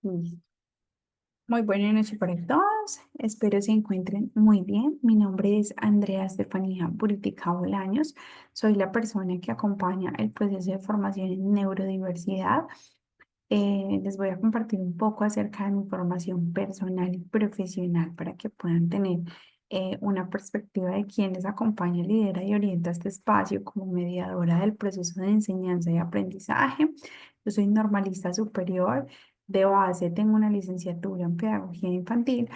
Listo. Muy buena noche para todos. Espero se encuentren muy bien. Mi nombre es Andrea Estefanía Buritica Bolaños. Soy la persona que acompaña el proceso de formación en neurodiversidad. Les voy a compartir un poco acerca de mi formación personal y profesional para que puedan tener una perspectiva de quién les acompaña, lidera y orienta este espacio como mediadora del proceso de enseñanza y aprendizaje. Yo soy normalista superior. De base tengo una licenciatura en pedagogía infantil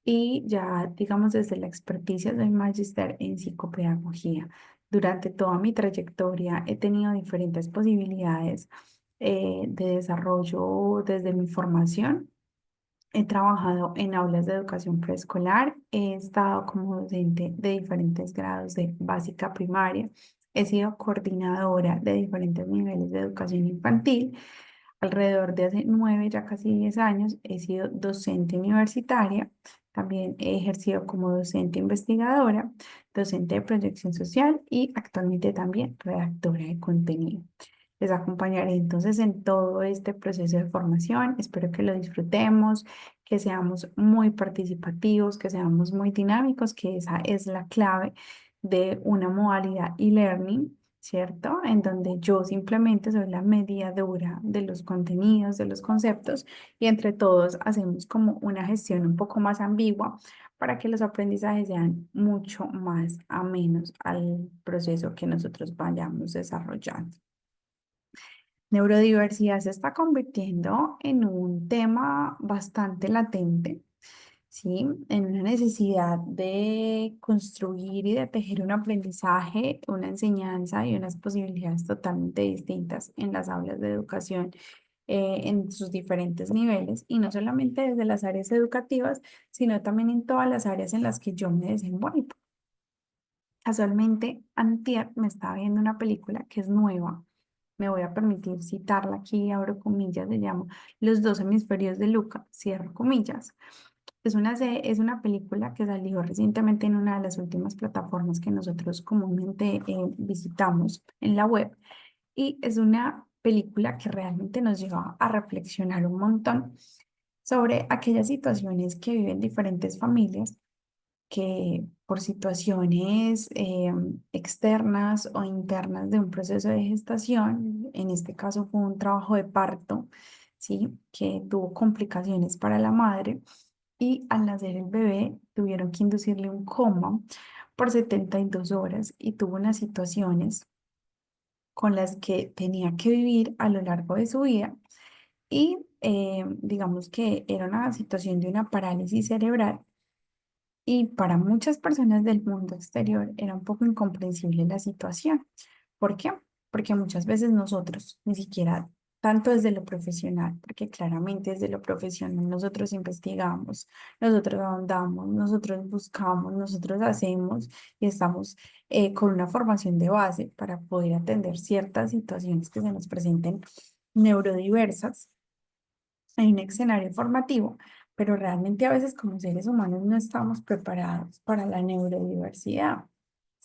y ya, digamos, desde la experticia soy magíster en psicopedagogía. Durante toda mi trayectoria he tenido diferentes posibilidades de desarrollo desde mi formación. He trabajado en aulas de educación preescolar, he estado como docente de diferentes grados de básica primaria, he sido coordinadora de diferentes niveles de educación infantil. Alrededor de hace 9, ya casi 10 años, he sido docente universitaria. También he ejercido como docente investigadora, docente de proyección social y actualmente también redactora de contenido. Les acompañaré entonces en todo este proceso de formación. Espero que lo disfrutemos, que seamos muy participativos, que seamos muy dinámicos, que esa es la clave de una modalidad e-learning, ¿cierto? En donde yo simplemente soy la mediadora de los contenidos, de los conceptos, y entre todos hacemos como una gestión un poco más ambigua para que los aprendizajes sean mucho más amenos al proceso que nosotros vayamos desarrollando. Neurodiversidad se está convirtiendo en un tema bastante latente, ¿sí? En una necesidad de construir y de tejer un aprendizaje, una enseñanza y unas posibilidades totalmente distintas en las aulas de educación, en sus diferentes niveles, y no solamente desde las áreas educativas, sino también en todas las áreas en las que yo me desenvuelvo. Casualmente, antier me estaba viendo una película que es nueva. Me voy a permitir citarla aquí, abro comillas, se llama Los dos hemisferios de Luca, cierro comillas. Es una película que salió recientemente en una de las últimas plataformas que nosotros comúnmente visitamos en la web, y es una película que realmente nos lleva a reflexionar un montón sobre aquellas situaciones que viven diferentes familias que por situaciones externas o internas de un proceso de gestación, en este caso fue un trabajo de parto, ¿sí? Que tuvo complicaciones para la madre, y al nacer el bebé tuvieron que inducirle un coma por 72 horas y tuvo unas situaciones con las que tenía que vivir a lo largo de su vida, y digamos que era una situación de una parálisis cerebral, y para muchas personas del mundo exterior era un poco incomprensible la situación. ¿Por qué? Porque muchas veces nosotros, ni siquiera tanto desde lo profesional, porque claramente desde lo profesional nosotros investigamos, nosotros ahondamos, nosotros buscamos, nosotros hacemos y estamos con una formación de base para poder atender ciertas situaciones que se nos presenten neurodiversas en un escenario formativo, pero realmente a veces como seres humanos no estamos preparados para la neurodiversidad,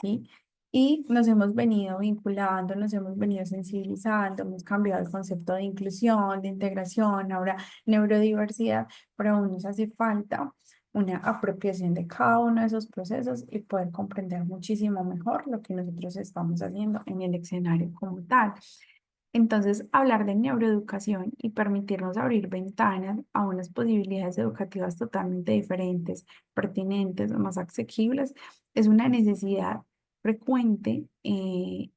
¿sí? Y nos hemos venido vinculando, nos hemos venido sensibilizando, hemos cambiado el concepto de inclusión, de integración, ahora neurodiversidad, pero aún nos hace falta una apropiación de cada uno de esos procesos y poder comprender muchísimo mejor lo que nosotros estamos haciendo en el escenario como tal. Entonces, hablar de neuroeducación y permitirnos abrir ventanas a unas posibilidades educativas totalmente diferentes, pertinentes, más asequibles, es una necesidad frecuente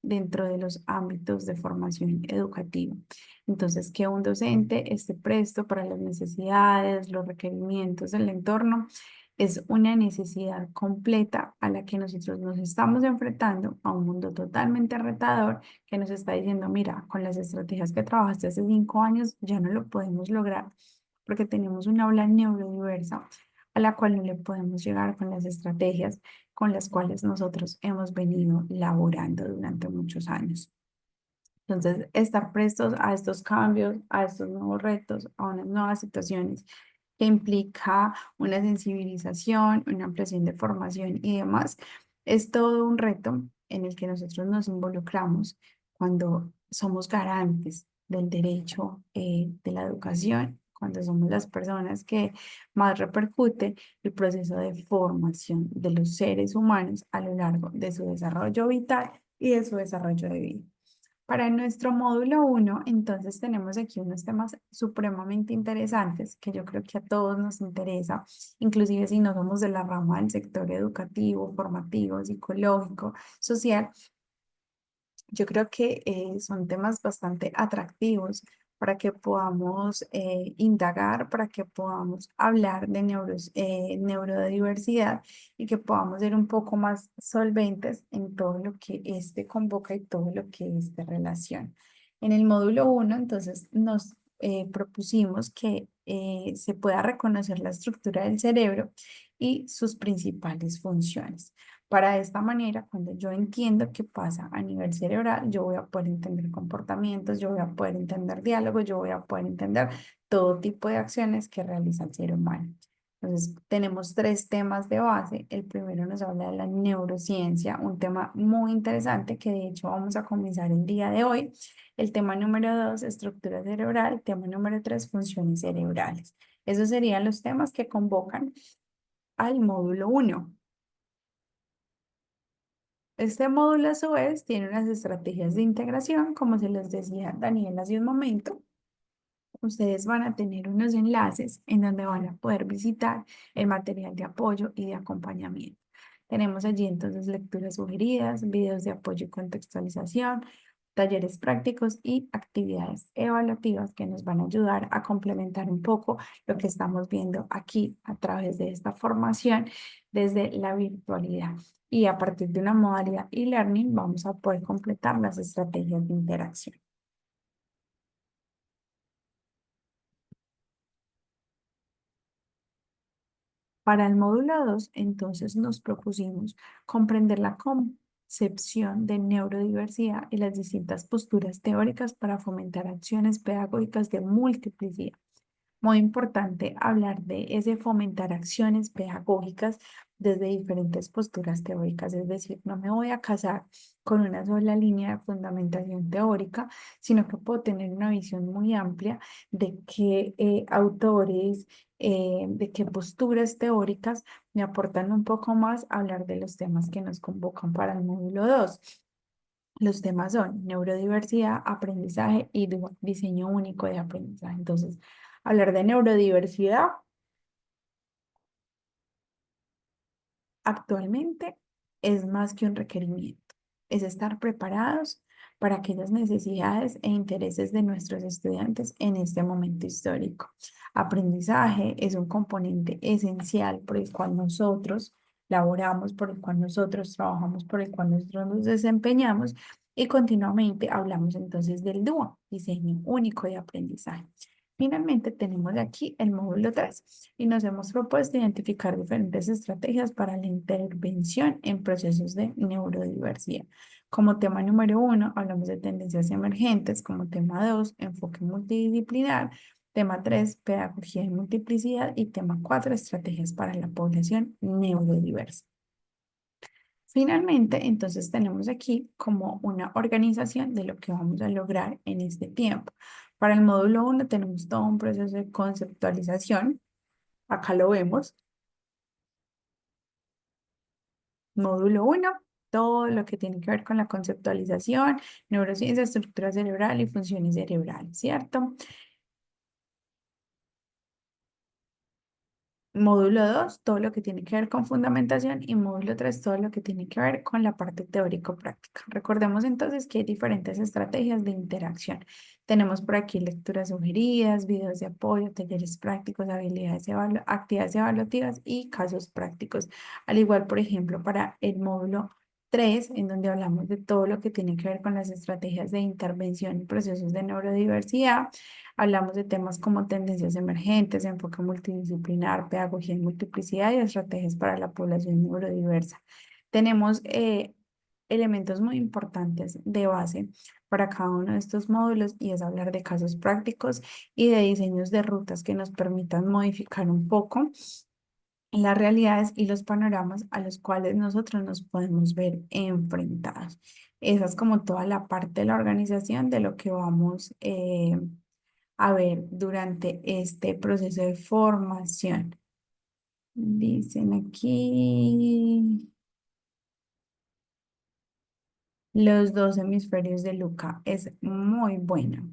dentro de los ámbitos de formación educativa. Entonces, que un docente esté presto para las necesidades, los requerimientos del entorno, es una necesidad completa a la que nosotros nos estamos enfrentando, a un mundo totalmente retador que nos está diciendo: mira, con las estrategias que trabajaste hace 5 años ya no lo podemos lograr porque tenemos una aula neurodiversa a la cual no le podemos llegar con las estrategias con las cuales nosotros hemos venido laborando durante muchos años. Entonces, estar prestos a estos cambios, a estos nuevos retos, a unas nuevas situaciones que implica una sensibilización, una ampliación de formación y demás, es todo un reto en el que nosotros nos involucramos cuando somos garantes del derecho de la educación cuando somos las personas que más repercute el proceso de formación de los seres humanos a lo largo de su desarrollo vital y de su desarrollo de vida. Para nuestro módulo uno, entonces tenemos aquí unos temas supremamente interesantes que yo creo que a todos nos interesa, inclusive si no somos de la rama del sector educativo, formativo, psicológico, social. Yo creo que son temas bastante atractivos para que podamos indagar, para que podamos hablar de neurodiversidad y que podamos ser un poco más solventes en todo lo que este convoca y todo lo que este relaciona. En el módulo uno, entonces, nos propusimos que se pueda reconocer la estructura del cerebro y sus principales funciones. Para esta manera, cuando yo entiendo qué pasa a nivel cerebral, yo voy a poder entender comportamientos, yo voy a poder entender diálogos, yo voy a poder entender todo tipo de acciones que realiza el ser humano. Entonces, tenemos tres temas de base. El primero nos habla de la neurociencia, un tema muy interesante que de hecho vamos a comenzar el día de hoy. El tema número dos, estructura cerebral. Tema número tres, funciones cerebrales. Esos serían los temas que convocan al módulo uno. Este módulo a su vez tiene unas estrategias de integración, como se les decía Daniel hace un momento. Ustedes van a tener unos enlaces en donde van a poder visitar el material de apoyo y de acompañamiento. Tenemos allí entonces lecturas sugeridas, videos de apoyo y contextualización, talleres prácticos y actividades evaluativas que nos van a ayudar a complementar un poco lo que estamos viendo aquí a través de esta formación desde la virtualidad. Y a partir de una modalidad e-learning vamos a poder completar las estrategias de interacción. Para el módulo 2, entonces nos propusimos comprender la concepción de neurodiversidad y las distintas posturas teóricas para fomentar acciones pedagógicas de multiplicidad. Muy importante hablar de ese fomentar acciones pedagógicas desde diferentes posturas teóricas, es decir, no me voy a casar con una sola línea de fundamentación teórica, sino que puedo tener una visión muy amplia de qué autores, de qué posturas teóricas me aportan un poco más a hablar de los temas que nos convocan para el módulo 2. Los temas son neurodiversidad, aprendizaje y diseño único de aprendizaje. Entonces, hablar de neurodiversidad actualmente es más que un requerimiento, es estar preparados para aquellas necesidades e intereses de nuestros estudiantes en este momento histórico. Aprendizaje es un componente esencial por el cual nosotros laboramos, por el cual nosotros trabajamos, por el cual nosotros nos desempeñamos y continuamente hablamos entonces del DUA, diseño único de aprendizaje. Finalmente tenemos aquí el módulo 3 y nos hemos propuesto identificar diferentes estrategias para la intervención en procesos de neurodiversidad. Como tema número uno, hablamos de tendencias emergentes. Como tema dos, enfoque multidisciplinar. Tema tres, pedagogía y multiplicidad. Y tema cuatro, estrategias para la población neurodiversa. Finalmente, entonces tenemos aquí como una organización de lo que vamos a lograr en este tiempo. Para el módulo uno tenemos todo un proceso de conceptualización. Acá lo vemos. Módulo uno, todo lo que tiene que ver con la conceptualización, neurociencia, estructura cerebral y funciones cerebrales, ¿cierto? Módulo 2, todo lo que tiene que ver con fundamentación y módulo 3, todo lo que tiene que ver con la parte teórico-práctica. Recordemos entonces que hay diferentes estrategias de interacción. Tenemos por aquí lecturas sugeridas, videos de apoyo, talleres prácticos, actividades evaluativas y casos prácticos. Al igual, por ejemplo, para el módulo 3, en donde hablamos de todo lo que tiene que ver con las estrategias de intervención y procesos de neurodiversidad. Hablamos de temas como tendencias emergentes, enfoque multidisciplinar, pedagogía y multiplicidad y estrategias para la población neurodiversa. Tenemos elementos muy importantes de base para cada uno de estos módulos y es hablar de casos prácticos y de diseños de rutas que nos permitan modificar un poco las realidades y los panoramas a los cuales nosotros nos podemos ver enfrentados. Esa es como toda la parte de la organización de lo que vamos a ver durante este proceso de formación. Dicen aquí los dos hemisferios de Luca. Es muy buena.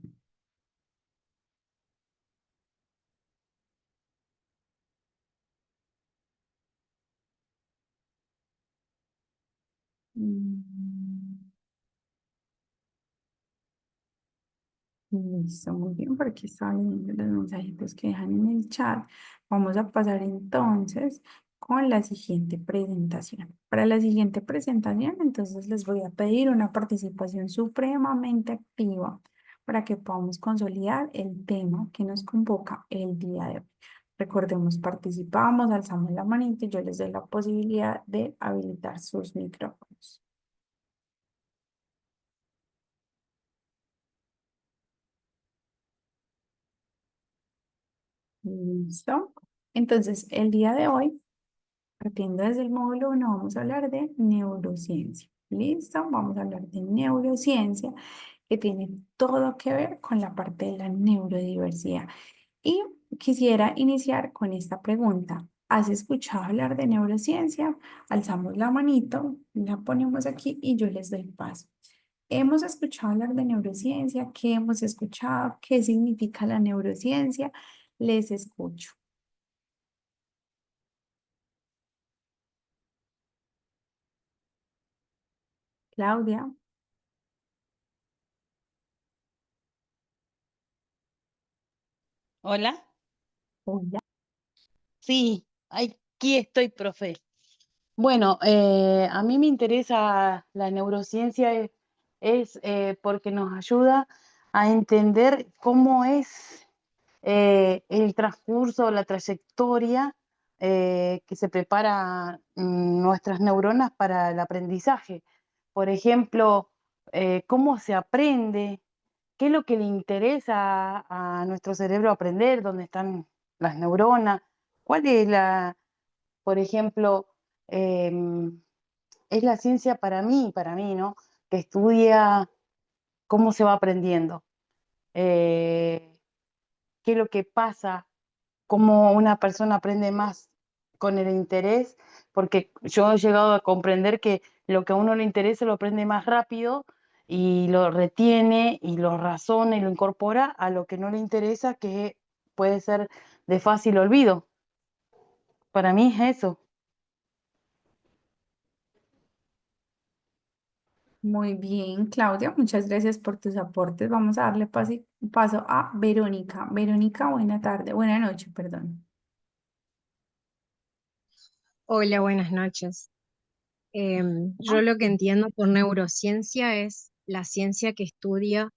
Mm, Listo, muy bien, por aquí estaba leyendo los mensajitos que dejan en el chat. Vamos a pasar entonces con la siguiente presentación. Para la siguiente presentación, entonces les voy a pedir una participación supremamente activa para que podamos consolidar el tema que nos convoca el día de hoy. Recordemos, participamos, alzamos la manita y yo les doy la posibilidad de habilitar sus micrófonos. ¿Listo? Entonces, el día de hoy, partiendo desde el módulo 1, vamos a hablar de neurociencia. ¿Listo? Vamos a hablar de neurociencia, que tiene todo que ver con la parte de la neurodiversidad. Y quisiera iniciar con esta pregunta. ¿Has escuchado hablar de neurociencia? Alzamos la manito, la ponemos aquí y yo les doy paso. ¿Hemos escuchado hablar de neurociencia? ¿Qué hemos escuchado? ¿Qué significa la neurociencia? Les escucho. Claudia. Hola, Hola. sí, aquí estoy, profe. Bueno, a mí me interesa la neurociencia, porque nos ayuda a entender cómo es el transcurso, la trayectoria que se prepara nuestras neuronas para el aprendizaje. Por ejemplo, cómo se aprende, qué es lo que le interesa a nuestro cerebro aprender, dónde están las neuronas, cuál es por ejemplo, em, es la ciencia para mí, ¿no? Que estudia cómo se va aprendiendo, eh, qué es lo que pasa, cómo una persona aprende más con el interés, porque yo he llegado a comprender que lo que a uno le interesa lo aprende más rápido y lo retiene y lo razona y lo incorpora a lo que no le interesa, que puede ser de fácil olvido. Para mí es eso. Muy bien, Claudia, muchas gracias por tus aportes. Vamos a darle paso a Verónica. Verónica, buena tarde, buena noche, perdón. Hola, buenas noches. Ah, Yo lo que entiendo por neurociencia es la ciencia que estudia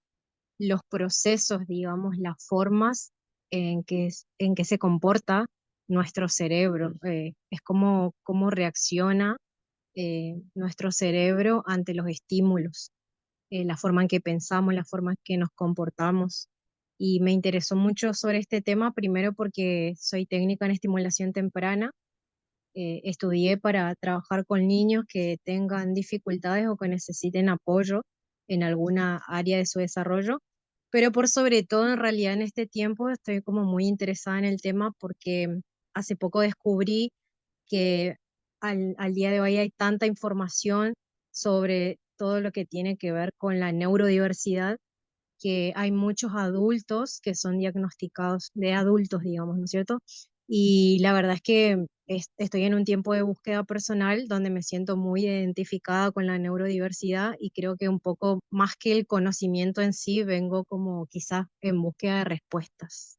los procesos, digamos, las formas en que se comporta nuestro cerebro. Es como cómo reacciona nuestro cerebro ante los estímulos, la forma en que pensamos, la forma en que nos comportamos. Y me interesó mucho sobre este tema, primero porque soy técnica en estimulación temprana. Estudié para trabajar con niños que tengan dificultades o que necesiten apoyo en alguna área de su desarrollo, pero por sobre todo en realidad en este tiempo estoy como muy interesada en el tema porque hace poco descubrí que al día de hoy hay tanta información sobre todo lo que tiene que ver con la neurodiversidad, que hay muchos adultos que son diagnosticados de adultos, digamos, ¿no es cierto? Y la verdad es que estoy en un tiempo de búsqueda personal donde me siento muy identificada con la neurodiversidad y creo que un poco más que el conocimiento en sí, vengo como quizás en búsqueda de respuestas.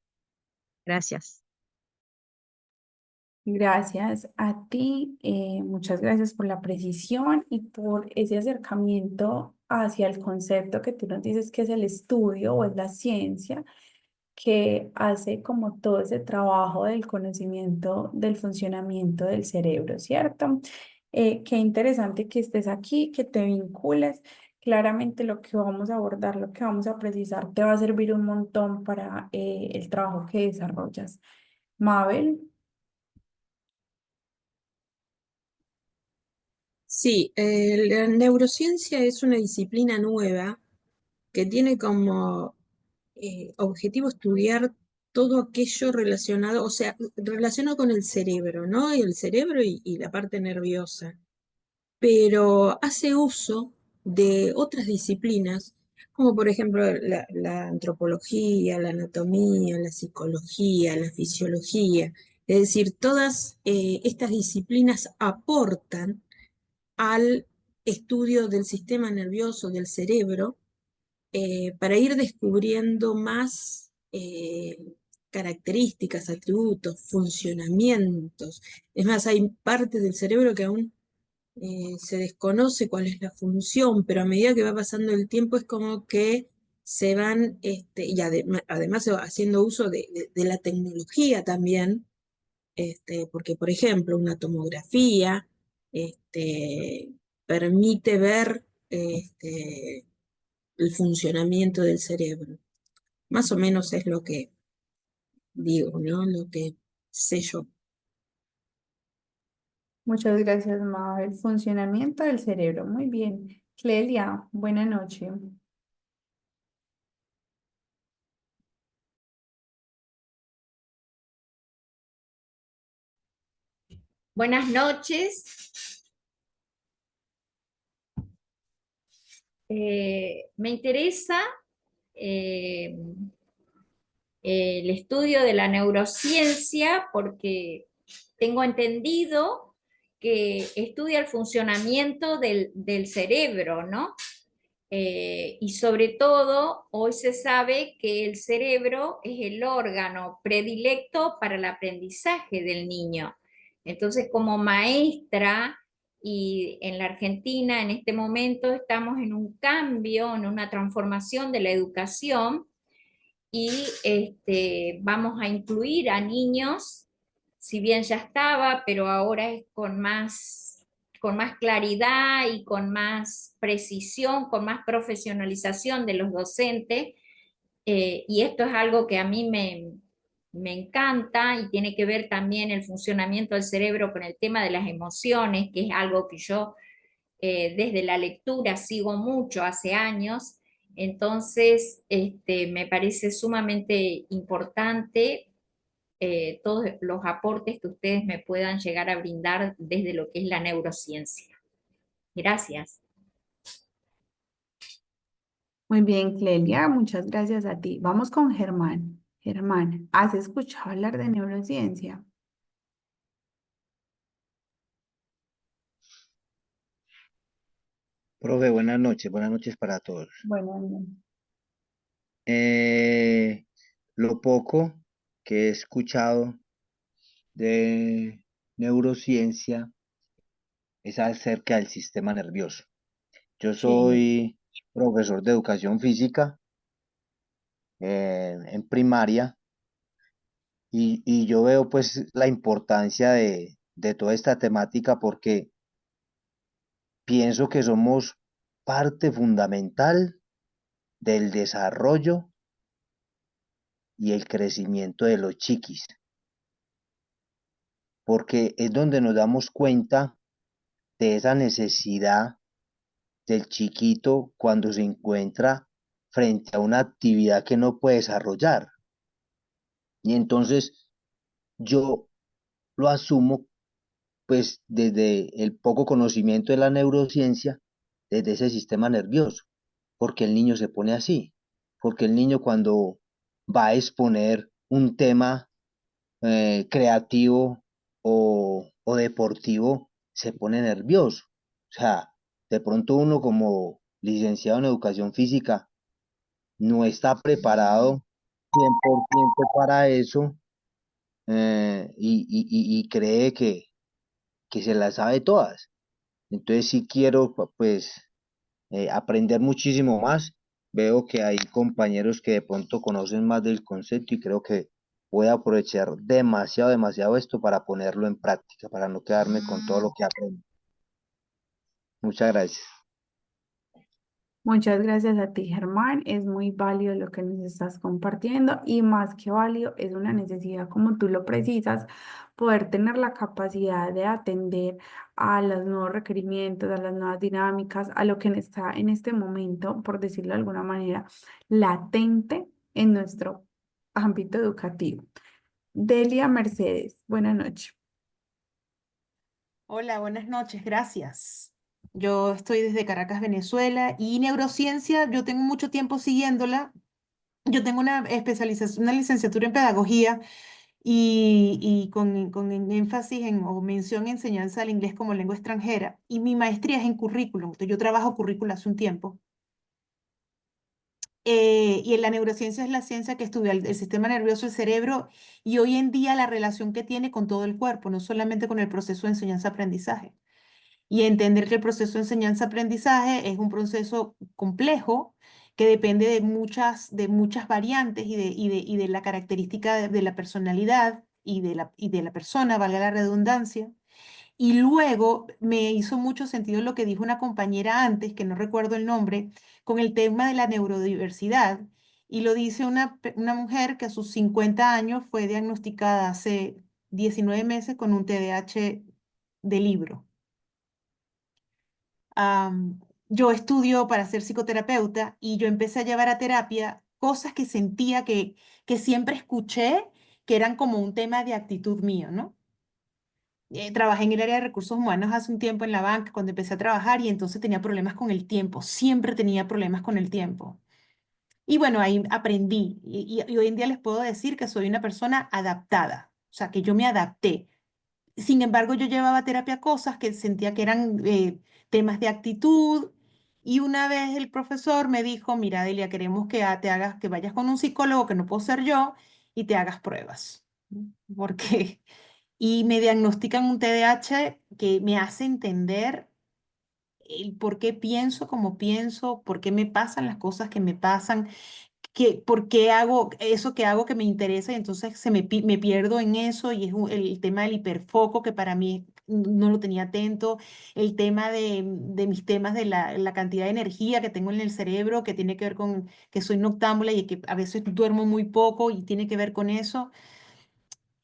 Gracias. gracias a ti, muchas gracias por la precisión y por ese acercamiento hacia el concepto que tú nos dices que es el estudio o es la ciencia que hace como todo ese trabajo del conocimiento del funcionamiento del cerebro, ¿cierto? Qué interesante que estés aquí, que te vincules. Claramente lo que vamos a abordar, lo que vamos a precisar, te va a servir un montón para el trabajo que desarrollas. Mabel, Sí, la neurociencia es una disciplina nueva que tiene como objetivo estudiar todo aquello relacionado, o sea, relacionado con el cerebro, ¿no? Y el cerebro y la parte nerviosa. Pero hace uso de otras disciplinas, como por ejemplo la antropología, la anatomía, la psicología, la fisiología. Es decir, todas estas disciplinas aportan al estudio del sistema nervioso, del cerebro, para ir descubriendo más características, atributos, funcionamientos. Es más, hay partes del cerebro que aún se desconoce cuál es la función, pero a medida que va pasando el tiempo es como que se van, y además se va haciendo uso de la tecnología también, porque por ejemplo una tomografía este, permite ver el funcionamiento del cerebro. Más o menos es lo que digo, ¿no? Lo que sé yo. Muchas gracias, Mao. El funcionamiento del cerebro. Muy bien. Clelia, buena noche. Buenas noches. Me interesa eh, el estudio de la neurociencia porque tengo entendido que estudia el funcionamiento del cerebro, ¿no? Y sobre todo, hoy se sabe que el cerebro es el órgano predilecto para el aprendizaje del niño. Entonces, como maestra y en la Argentina en este momento estamos en un cambio, en una transformación de la educación y vamos a incluir a niños, si bien ya estaba, pero ahora es con más claridad y con más precisión, con más profesionalización de los docentes. Y esto es algo que a mí me encanta y tiene que ver también el funcionamiento del cerebro con el tema de las emociones, que es algo que yo desde la lectura sigo mucho hace años. Entonces, me parece sumamente importante todos los aportes que ustedes me puedan llegar a brindar desde lo que es la neurociencia. Gracias. Muy bien, Clelia, muchas gracias a ti. Vamos con Germán. Germán, ¿has escuchado hablar de neurociencia? Profe, buenas noches para todos. Bueno, Eh, lo poco que he escuchado de neurociencia es acerca del sistema nervioso. Yo sí. soy profesor de educación física en primaria y yo veo pues la importancia de toda esta temática porque pienso que somos parte fundamental del desarrollo y el crecimiento de los chiquis, porque es donde nos damos cuenta de esa necesidad del chiquito cuando se encuentra frente a una actividad que no puede desarrollar. Y entonces yo lo asumo pues desde el poco conocimiento de la neurociencia, desde ese sistema nervioso, porque el niño se pone así, porque el niño cuando va a exponer un tema creativo o deportivo se pone nervioso. O sea, de pronto uno como licenciado en educación física no está preparado 100% para eso y cree que se las sabe todas. Entonces sí quiero pues aprender muchísimo más. Veo que hay compañeros que de pronto conocen más del concepto y creo que voy a aprovechar demasiado esto para ponerlo en práctica, para no quedarme con todo lo que aprendo. Muchas gracias. Muchas gracias a ti, Germán. Es muy válido lo que nos estás compartiendo y más que válido, es una necesidad, como tú lo precisas, poder tener la capacidad de atender a los nuevos requerimientos, a las nuevas dinámicas, a lo que está en este momento, por decirlo de alguna manera, latente en nuestro ámbito educativo. Delia Mercedes, buenas noches. Hola, buenas noches, gracias. Yo estoy desde Caracas, Venezuela, y neurociencia, yo tengo mucho tiempo siguiéndola. Yo tengo una especialización, una licenciatura en pedagogía y con énfasis en o mención en enseñanza del inglés como lengua extranjera. Y mi maestría es en currículum, entonces yo trabajo currícula hace un tiempo. Y en la neurociencia es la ciencia que estudia el sistema nervioso, el cerebro, y hoy en día la relación que tiene con todo el cuerpo, no solamente con el proceso de enseñanza-aprendizaje. Y entender que el proceso de enseñanza-aprendizaje es un proceso complejo que depende de muchas variantes y de la característica de la personalidad y de la persona, valga la redundancia. Y luego me hizo mucho sentido lo que dijo una compañera antes, que no recuerdo el nombre, con el tema de la neurodiversidad. Y lo dice una mujer que a sus 50 años fue diagnosticada hace 19 meses con un TDAH de libro. Yo estudio para ser psicoterapeuta y yo empecé a llevar a terapia cosas que sentía que siempre escuché que eran como un tema de actitud mío, ¿no? Trabajé en el área de recursos humanos hace un tiempo en la banca cuando empecé a trabajar y entonces tenía problemas con el tiempo, siempre tenía problemas con el tiempo. Y bueno, ahí aprendí y hoy en día les puedo decir que soy una persona adaptada, o sea, que yo me adapté. Sin embargo, yo llevaba a terapia cosas que sentía que eran temas de actitud y una vez el profesor me dijo, mira, Delia, queremos que te hagas, que vayas con un psicólogo, que no puedo ser yo, y te hagas pruebas. Porque y me diagnostican un TDAH que me hace entender el por qué pienso como pienso, por qué me pasan las cosas que me pasan, por qué hago eso que hago que me interesa y entonces me pierdo en eso y es el tema del hiperfoco que para mí no lo tenía atento, el tema de mis temas de la cantidad de energía que tengo en el cerebro que tiene que ver con que soy noctámbula y que a veces duermo muy poco y tiene que ver con eso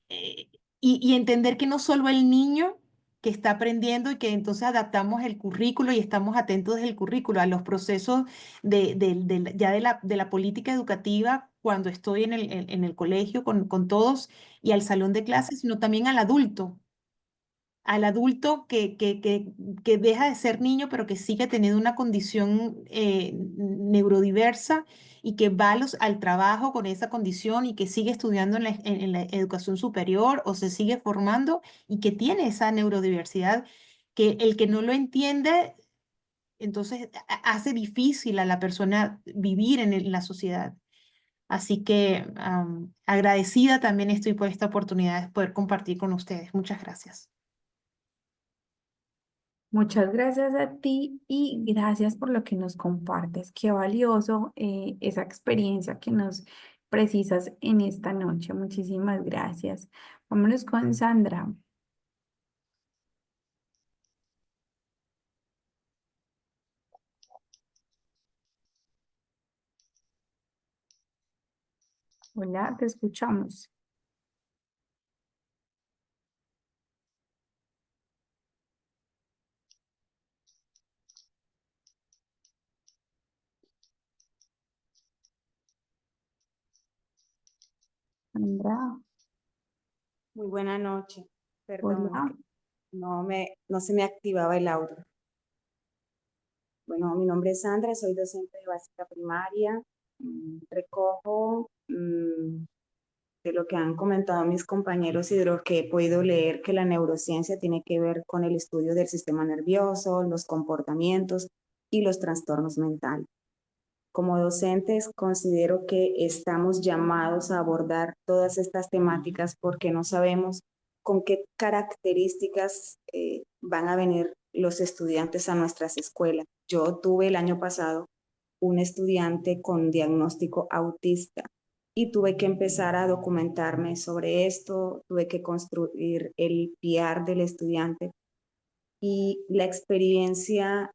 eh, y entender que no solo el niño que está aprendiendo y que entonces adaptamos el currículo y estamos atentos desde el currículo a los procesos ya de la política educativa cuando estoy en el colegio con todos y al salón de clases, sino también al adulto que deja de ser niño, pero que sigue teniendo una condición neurodiversa y que va al trabajo con esa condición y que sigue estudiando en la educación superior o se sigue formando y que tiene esa neurodiversidad, que el que no lo entiende, entonces hace difícil a la persona vivir en la sociedad. Así que agradecida también estoy por esta oportunidad de poder compartir con ustedes. Muchas gracias. Muchas gracias a ti y gracias por lo que nos compartes. Qué valioso esa experiencia que nos precisas en esta noche. Muchísimas gracias. Vámonos con Sandra. Hola, te escuchamos. Sandra, Muy buena noche. Perdón, es hola. que no se me activaba el audio. Bueno, mi nombre es Sandra, soy docente de básica primaria. Recojo de lo que han comentado mis compañeros y de lo que he podido leer que la neurociencia tiene que ver con el estudio del sistema nervioso, los comportamientos y los trastornos mentales. Como docentes, considero que estamos llamados a abordar todas estas temáticas porque no sabemos con qué características van a venir los estudiantes a nuestras escuelas. Yo tuve el año pasado un estudiante con diagnóstico autista y tuve que empezar a documentarme sobre esto, tuve que construir el PR del estudiante y la experiencia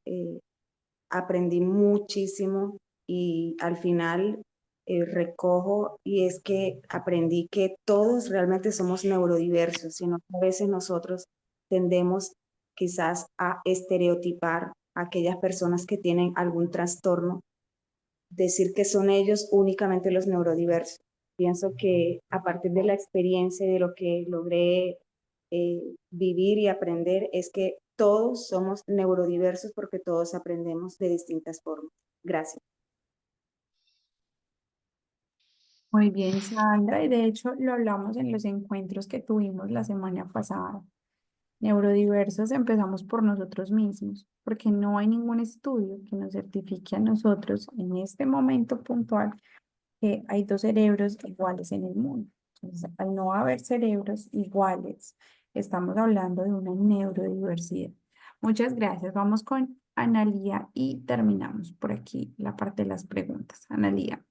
aprendí muchísimo y al final recojo y es que aprendí que todos realmente somos neurodiversos, sino que a veces nosotros tendemos quizás a estereotipar a aquellas personas que tienen algún trastorno decir que son ellos únicamente los neurodiversos. Pienso que a partir de la experiencia y de lo que logré vivir y aprender es que todos somos neurodiversos porque todos aprendemos de distintas formas. Gracias. Muy bien, Sandra, y de hecho lo hablamos en los encuentros que tuvimos la semana pasada. Neurodiversos empezamos por nosotros mismos, porque no hay ningún estudio que nos certifique a nosotros en este momento puntual que hay dos cerebros iguales en el mundo. Entonces, al no haber cerebros iguales, estamos hablando de una neurodiversidad. Muchas gracias. Vamos con Analía y terminamos por aquí la parte de las preguntas. Analía,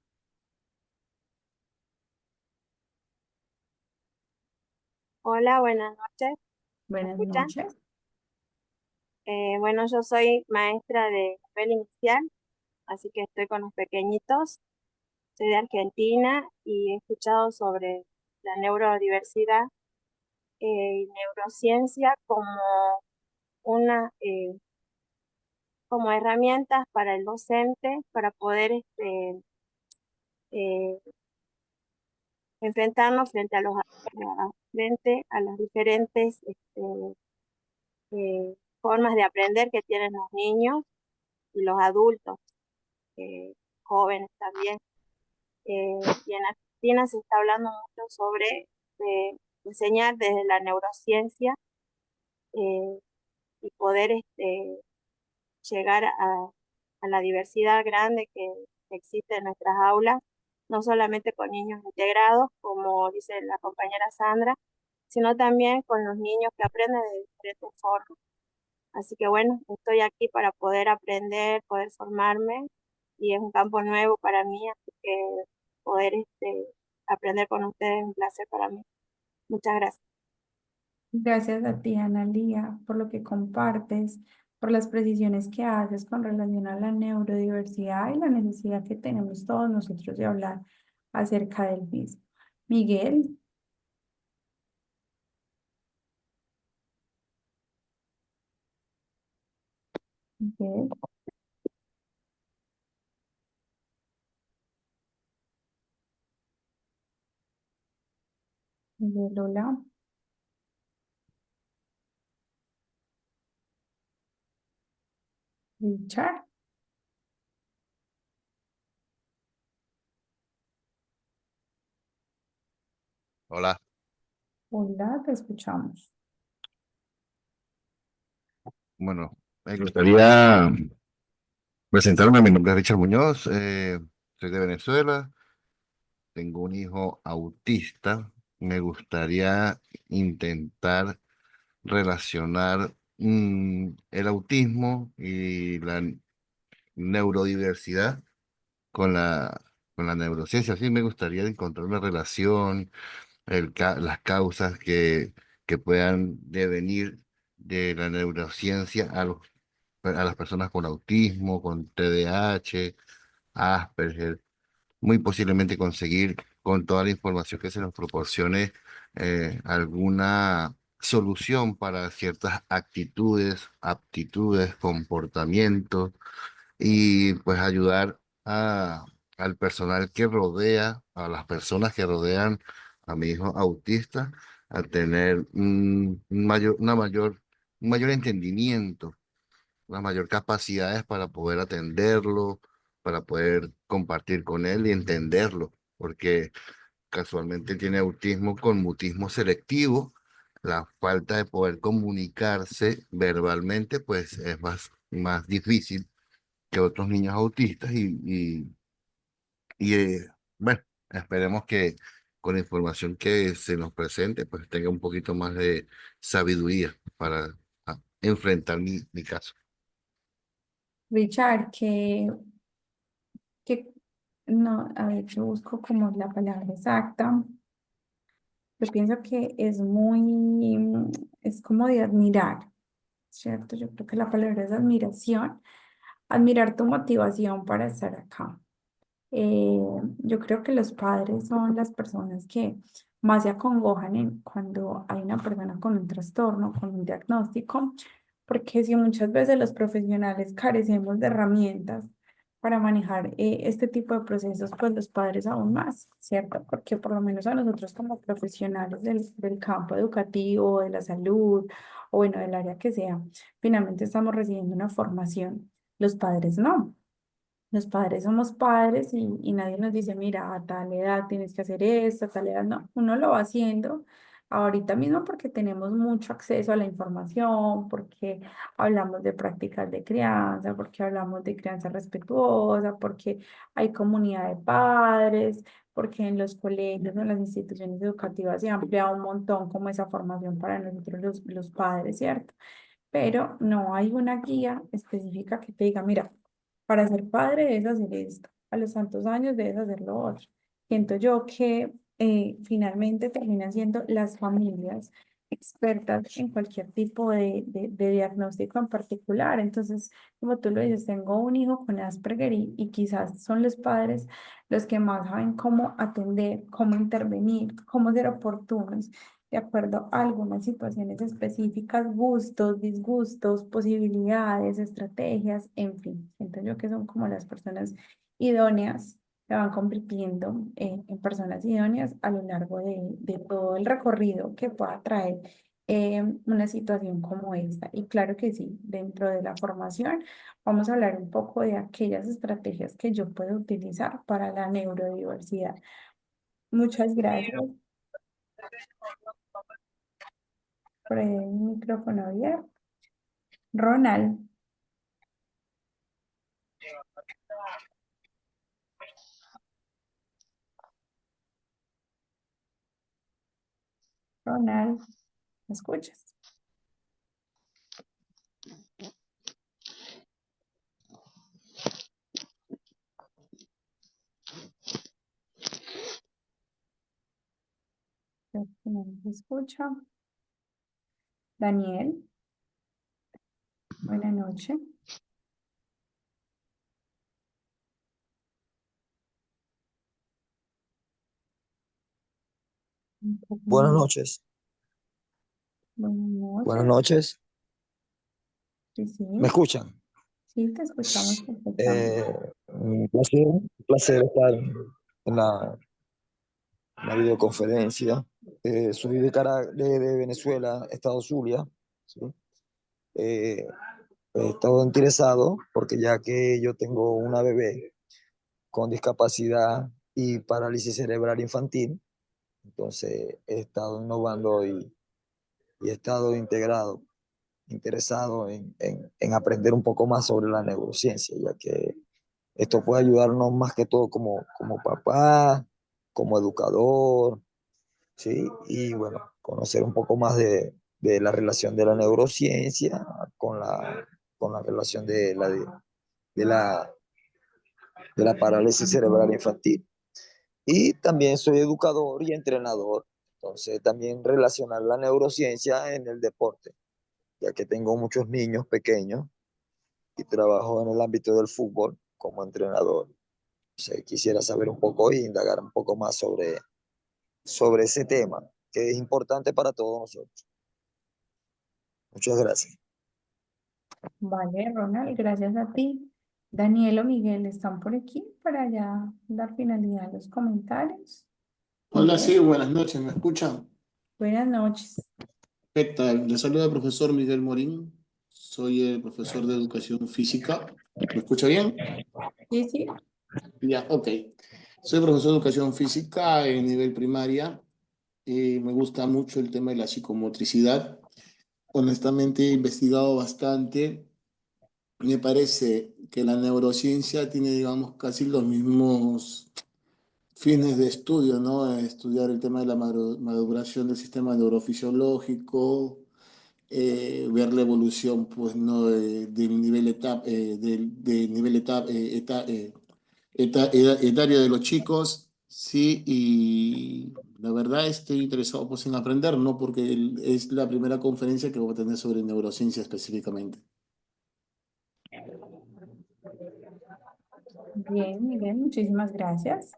Hola, buenas noches. ¿Me buenas escuchan? noches. Bueno, yo soy maestra de nivel inicial, así que estoy con los pequeñitos. Soy de Argentina y he escuchado sobre la neurodiversidad y neurociencia una, como herramientas para el docente para poder eh, enfrentarnos frente a las diferentes formas de aprender que tienen los niños y los adultos, jóvenes también. Y en Argentina se está hablando mucho sobre enseñar desde la neurociencia eh, y poder llegar a la diversidad grande que existe en nuestras aulas, no solamente con niños integrados, como dice la compañera Sandra, sino también con los niños que aprenden de diferentes formas. Así que bueno, estoy aquí para poder aprender, poder formarme y es un campo nuevo para mí, así que poder aprender con ustedes es un placer para mí. Muchas gracias. Gracias a ti, Analía, por lo que compartes, por las precisiones que haces con relación a la neurodiversidad y la necesidad que tenemos todos nosotros de hablar acerca del mismo. Miguel, Miguel, Miguel, hola. Richard, Hola, hola, te escuchamos. bueno, me gustaría presentarme. Mi nombre es Richard Muñoz, soy de Venezuela, tengo un hijo autista. Me gustaría intentar relacionar el autismo y la neurodiversidad con con la neurociencia. Sí, me gustaría encontrar una relación, las causas que puedan devenir de la neurociencia a las personas con autismo, con TDAH, Asperger, muy posiblemente conseguir con toda la información que se nos proporcione alguna solución para ciertas actitudes, aptitudes, comportamientos y pues ayudar al personal que rodea, a las personas que rodean a mi hijo autista, a tener un mayor entendimiento, una mayor capacidades para poder atenderlo, para poder compartir con él y entenderlo, porque casualmente tiene autismo con mutismo selectivo. La falta de poder comunicarse verbalmente, pues es más difícil que otros niños autistas y bueno, esperemos que con la información que se nos presente, pues tenga un poquito más de sabiduría para enfrentar mi caso. Richard, que, no, a ver, yo busco como la palabra exacta. Yo pienso que es es como de admirar, ¿cierto? Yo creo que la palabra es admiración, admirar tu motivación para estar acá. Eh, yo creo que los padres son las personas que más se acongojan cuando hay una persona con un trastorno, con un diagnóstico, porque si muchas veces los profesionales carecemos de herramientas para manejar este tipo de procesos, pues los padres aún más, ¿cierto? Porque por lo menos a nosotros como profesionales del campo educativo, de la salud, o bueno, del área que sea, finalmente estamos recibiendo una formación. Los padres no. Los padres somos padres y nadie nos dice, mira, a tal edad tienes que hacer esto, a tal edad no. Uno lo va haciendo ahorita mismo porque tenemos mucho acceso a la información, porque hablamos de prácticas de crianza, porque hablamos de crianza respetuosa, porque hay comunidad de padres, porque en los colegios, en las instituciones educativas se ha ampliado un montón como esa formación para nosotros los padres, ¿cierto? Pero no hay una guía específica que te diga, mira, para ser padre debes hacer esto, a los tantos años debes hacer lo otro. Siento yo que finalmente terminan siendo las familias expertas en cualquier tipo de diagnóstico en particular. Entonces, como tú lo dices, tengo un hijo con Asperger y quizás son los padres los que más saben cómo atender, cómo intervenir, cómo ser oportunos de acuerdo a algunas situaciones específicas, gustos, disgustos, posibilidades, estrategias, en fin. Siento yo que son como las personas idóneas, se van convirtiendo en personas idóneas a lo largo de todo el recorrido que pueda traer una situación como esta. Y claro que sí, dentro de la formación vamos a hablar un poco de aquellas estrategias que yo puedo utilizar para la neurodiversidad. Muchas gracias por el micrófono abierto. Ronald, Ronald, ¿me escuchas? Creo que no me escucha. Daniel, buenas noches. Un poco Buenas más. noches. Buenas Buenas noches. noches. Sí, ¿Me sí, escuchan? sí, te escuchamos perfectamente. Un placer estar en la videoconferencia. Soy de Venezuela, estado Zulia. ¿Sí? Eh, He estado interesado porque ya que yo tengo una bebé con discapacidad y parálisis cerebral infantil, entonces he estado innovando y he estado interesado en aprender un poco más sobre la neurociencia, ya que esto puede ayudarnos más que todo como papá, como educador, ¿sí? Y bueno, conocer un poco más de la relación de la neurociencia con la relación de la, de la parálisis cerebral infantil. Y también soy educador y entrenador, entonces también relacionar la neurociencia en el deporte, ya que tengo muchos niños pequeños y trabajo en el ámbito del fútbol como entrenador. O sea, quisiera saber un poco y indagar un poco más sobre ese tema, que es importante para todos nosotros. Muchas gracias. Vale, Ronald, gracias a ti. Daniel o Miguel están por aquí para ya dar finalidad a los comentarios. Hola, sí, Miguel, buenas noches, ¿me escuchan? buenas noches. ¿Qué tal? Les saluda el profesor Miguel Morín, soy el profesor de educación física. ¿Me escucha bien? Sí, sí. Ya, ok. Soy profesor de educación física en nivel primaria y me gusta mucho el tema de la psicomotricidad. Honestamente he investigado bastante. Me parece que la neurociencia tiene, digamos, casi los mismos fines de estudio, ¿no? Estudiar el tema de la maduración del sistema neurofisiológico, ver la evolución, pues, ¿no? Del nivel del nivel etario de los chicos, sí, y la verdad estoy interesado, pues, en aprender, ¿no? Porque es la primera conferencia que voy a tener sobre neurociencia específicamente. Bien, Miguel, muchísimas gracias.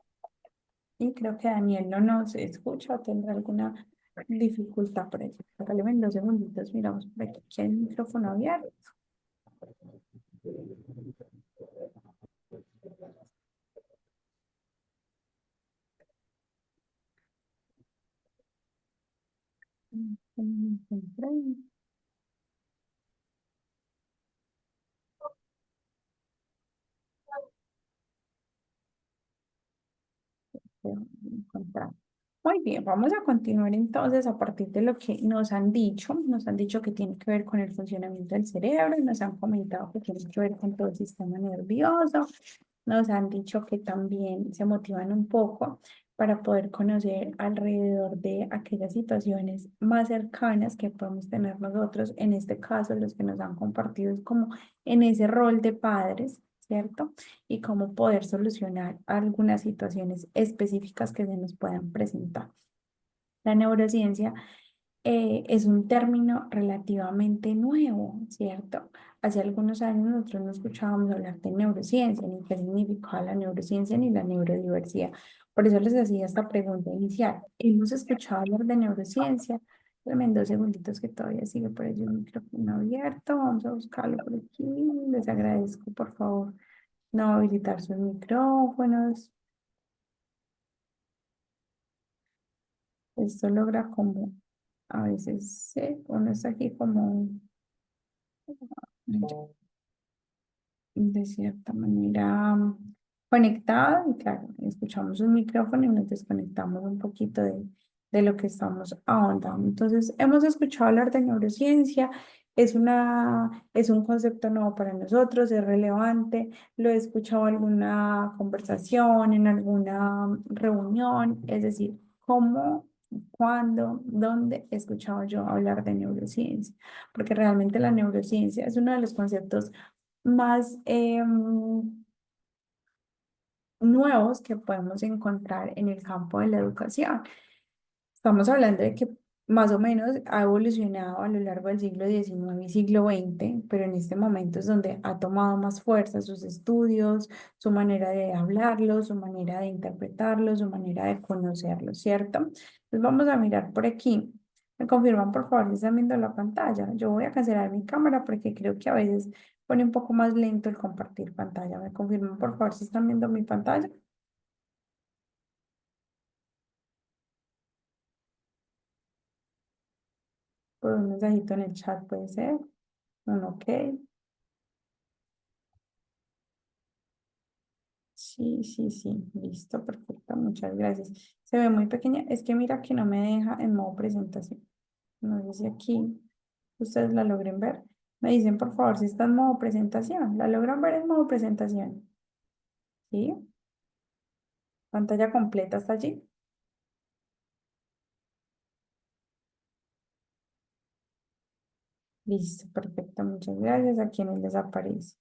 Y creo que Daniel no nos escucha o tendrá alguna dificultad por allí. Regáleme 2 segunditos, miramos por aquí que hay un micrófono abierto. encontré. Déjame encontrar. Muy bien, vamos a continuar entonces a partir de lo que nos han dicho. Nos han dicho que tiene que ver con el funcionamiento del cerebro, y nos han comentado que tiene que ver con todo el sistema nervioso. Nos han dicho que también se motivan un poco para poder conocer alrededor de aquellas situaciones más cercanas que podemos tener nosotros. En este caso, los que nos han compartido es como en ese rol de padres, ¿cierto? Y cómo poder solucionar algunas situaciones específicas que se nos puedan presentar. La neurociencia es un término relativamente nuevo, ¿cierto? Hace algunos años nosotros no escuchábamos hablar de neurociencia, ni qué significaba la neurociencia, ni la neurodiversidad. Por eso les hacía esta pregunta inicial. ¿Hemos escuchado hablar de neurociencia? Dame 2 segunditos que todavía sigue por allí el micrófono abierto. Vamos a buscarlo por aquí. Les agradezco, por favor, no habilitar sus micrófonos. Esto logra como, a veces, uno está aquí como de cierta manera conectado, y claro, escuchamos un micrófono y nos desconectamos un poquito de lo que estamos ahondando. Entonces, hemos escuchado hablar de neurociencia, es un concepto nuevo para nosotros, es relevante, lo he escuchado en alguna conversación, en alguna reunión, es decir, ¿cómo, cuándo, dónde he escuchado yo hablar de neurociencia? Porque realmente la neurociencia es uno de los conceptos más nuevos que podemos encontrar en el campo de la educación. Estamos hablando de que más o menos ha evolucionado a lo largo del siglo XIX y siglo XX, pero en este momento es donde ha tomado más fuerza sus estudios, su manera de hablarlo, su manera de interpretarlo, su manera de conocerlo, ¿cierto? Entonces vamos a mirar por aquí. Me confirman, por favor, si están viendo la pantalla. Yo voy a cancelar mi cámara porque creo que a veces pone un poco más lento el compartir pantalla. Me confirman, por favor, si están viendo mi pantalla. Por un mensajito en el chat puede ser. Un ok. Sí, sí, sí. Listo, perfecto. Muchas gracias. Se ve muy pequeña. Es que mira que no me deja en modo presentación. No sé si aquí ustedes la logren ver. Me dicen, por favor, si está en modo presentación. ¿La logran ver en modo presentación? ¿Sí? Pantalla completa hasta allí. Listo, perfecto. Muchas gracias a quienes les aparece.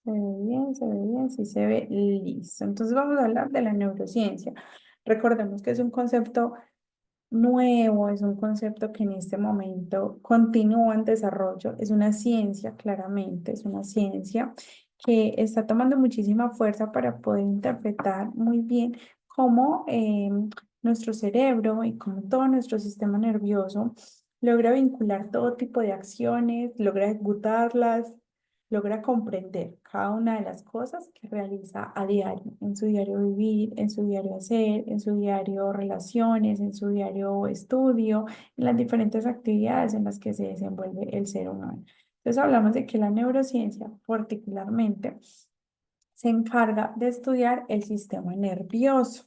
Se ve bien, se ve bien, sí se ve listo. Entonces vamos a hablar de la neurociencia. Recordemos que es un concepto nuevo, es un concepto que en este momento continúa en desarrollo, es una ciencia, claramente, es una ciencia que está tomando muchísima fuerza para poder interpretar muy bien cómo nuestro cerebro y cómo todo nuestro sistema nervioso logra vincular todo tipo de acciones, logra ejecutarlas, logra comprender cada una de las cosas que realiza a diario, en su diario vivir, en su diario hacer, en su diario relaciones, en su diario estudio, en las diferentes actividades en las que se desenvuelve el ser humano. Entonces hablamos de que la neurociencia particularmente se encarga de estudiar el sistema nervioso,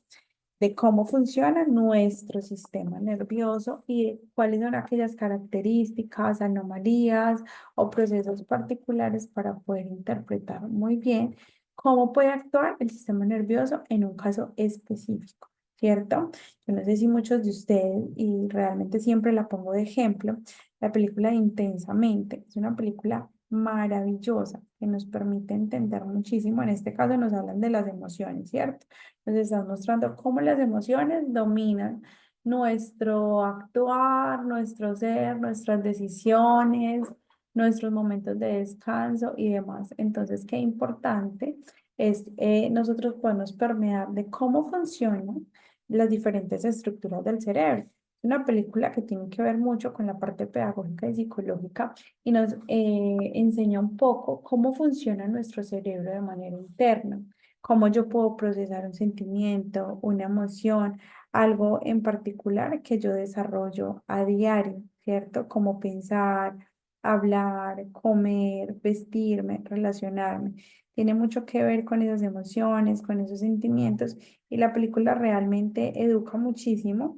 de cómo funciona nuestro sistema nervioso y de cuáles son aquellas características, anomalías o procesos particulares para poder interpretar muy bien cómo puede actuar el sistema nervioso en un caso específico, ¿cierto? Yo no sé si muchos de ustedes, y realmente siempre la pongo de ejemplo, la película de Intensamente es una película maravillosa que nos permite entender muchísimo. En este caso nos hablan de las emociones, ¿cierto? Nos están mostrando cómo las emociones dominan nuestro actuar, nuestro ser, nuestras decisiones, nuestros momentos de descanso y demás. Entonces, qué importante es nosotros podemos permear de cómo funcionan las diferentes estructuras del cerebro. Una película que tiene que ver mucho con la parte pedagógica y psicológica y nos enseña un poco cómo funciona nuestro cerebro de manera interna, cómo yo puedo procesar un sentimiento, una emoción, algo en particular que yo desarrollo a diario, ¿cierto? Como pensar, hablar, comer, vestirme, relacionarme. Tiene mucho que ver con esas emociones, con esos sentimientos y la película realmente educa muchísimo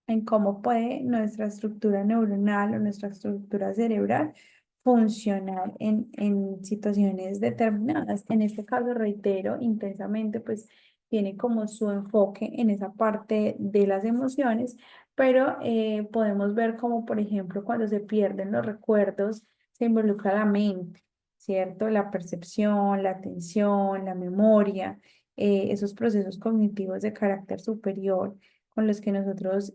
en cómo puede nuestra estructura neuronal o nuestra estructura cerebral funcionar en situaciones determinadas. En este caso, reitero, intensamente, pues tiene como su enfoque en esa parte de las emociones, pero podemos ver como, por ejemplo, cuando se pierden los recuerdos, se involucra la mente, ¿cierto? La percepción, la atención, la memoria, esos procesos cognitivos de carácter superior con los que nosotros,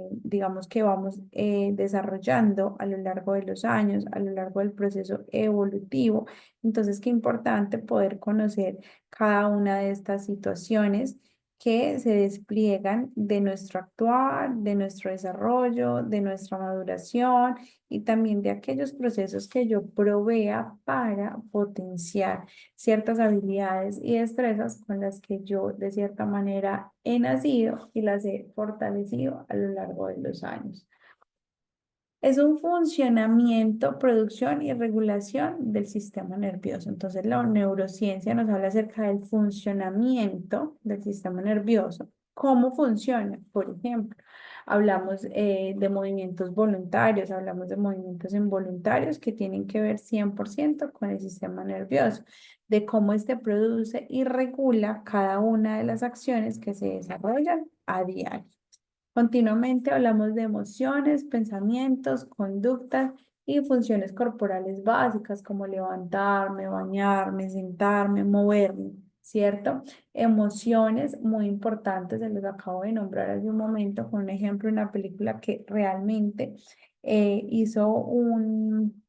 digamos que vamos desarrollando a lo largo de los años, a lo largo del proceso evolutivo. Entonces, qué importante poder conocer cada una de estas situaciones que se despliegan de nuestro actuar, de nuestro desarrollo, de nuestra maduración y también de aquellos procesos que yo provea para potenciar ciertas habilidades y destrezas con las que yo de cierta manera he nacido y las he fortalecido a lo largo de los años. Es un funcionamiento, producción y regulación del sistema nervioso. Entonces, la neurociencia nos habla acerca del funcionamiento del sistema nervioso. ¿Cómo funciona? Por ejemplo, hablamos de movimientos voluntarios, hablamos de movimientos involuntarios que tienen que ver 100% con el sistema nervioso, de cómo este produce y regula cada una de las acciones que se desarrollan a diario. Continuamente hablamos de emociones, pensamientos, conductas y funciones corporales básicas como levantarme, bañarme, sentarme, moverme, ¿cierto? Emociones muy importantes, se los acabo de nombrar hace un momento con un ejemplo, una película que realmente hizo un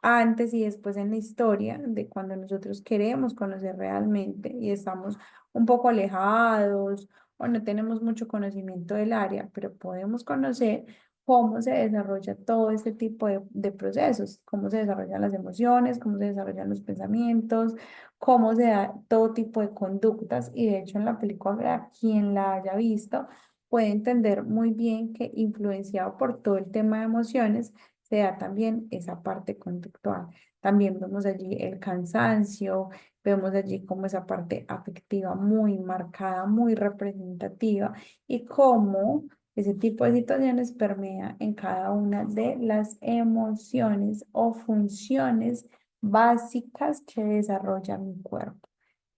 antes y después en la historia de cuando nosotros queremos conocer realmente y estamos un poco alejados o no tenemos mucho conocimiento del área, pero podemos conocer cómo se desarrolla todo este tipo de procesos, cómo se desarrollan las emociones, cómo se desarrollan los pensamientos, cómo se da todo tipo de conductas. Y de hecho en la película, quien la haya visto, puede entender muy bien que influenciado por todo el tema de emociones, se da también esa parte conductual. También vemos allí el cansancio, vemos allí como esa parte afectiva muy marcada, muy representativa y cómo ese tipo de situaciones permea en cada una de las emociones o funciones básicas que desarrolla mi cuerpo.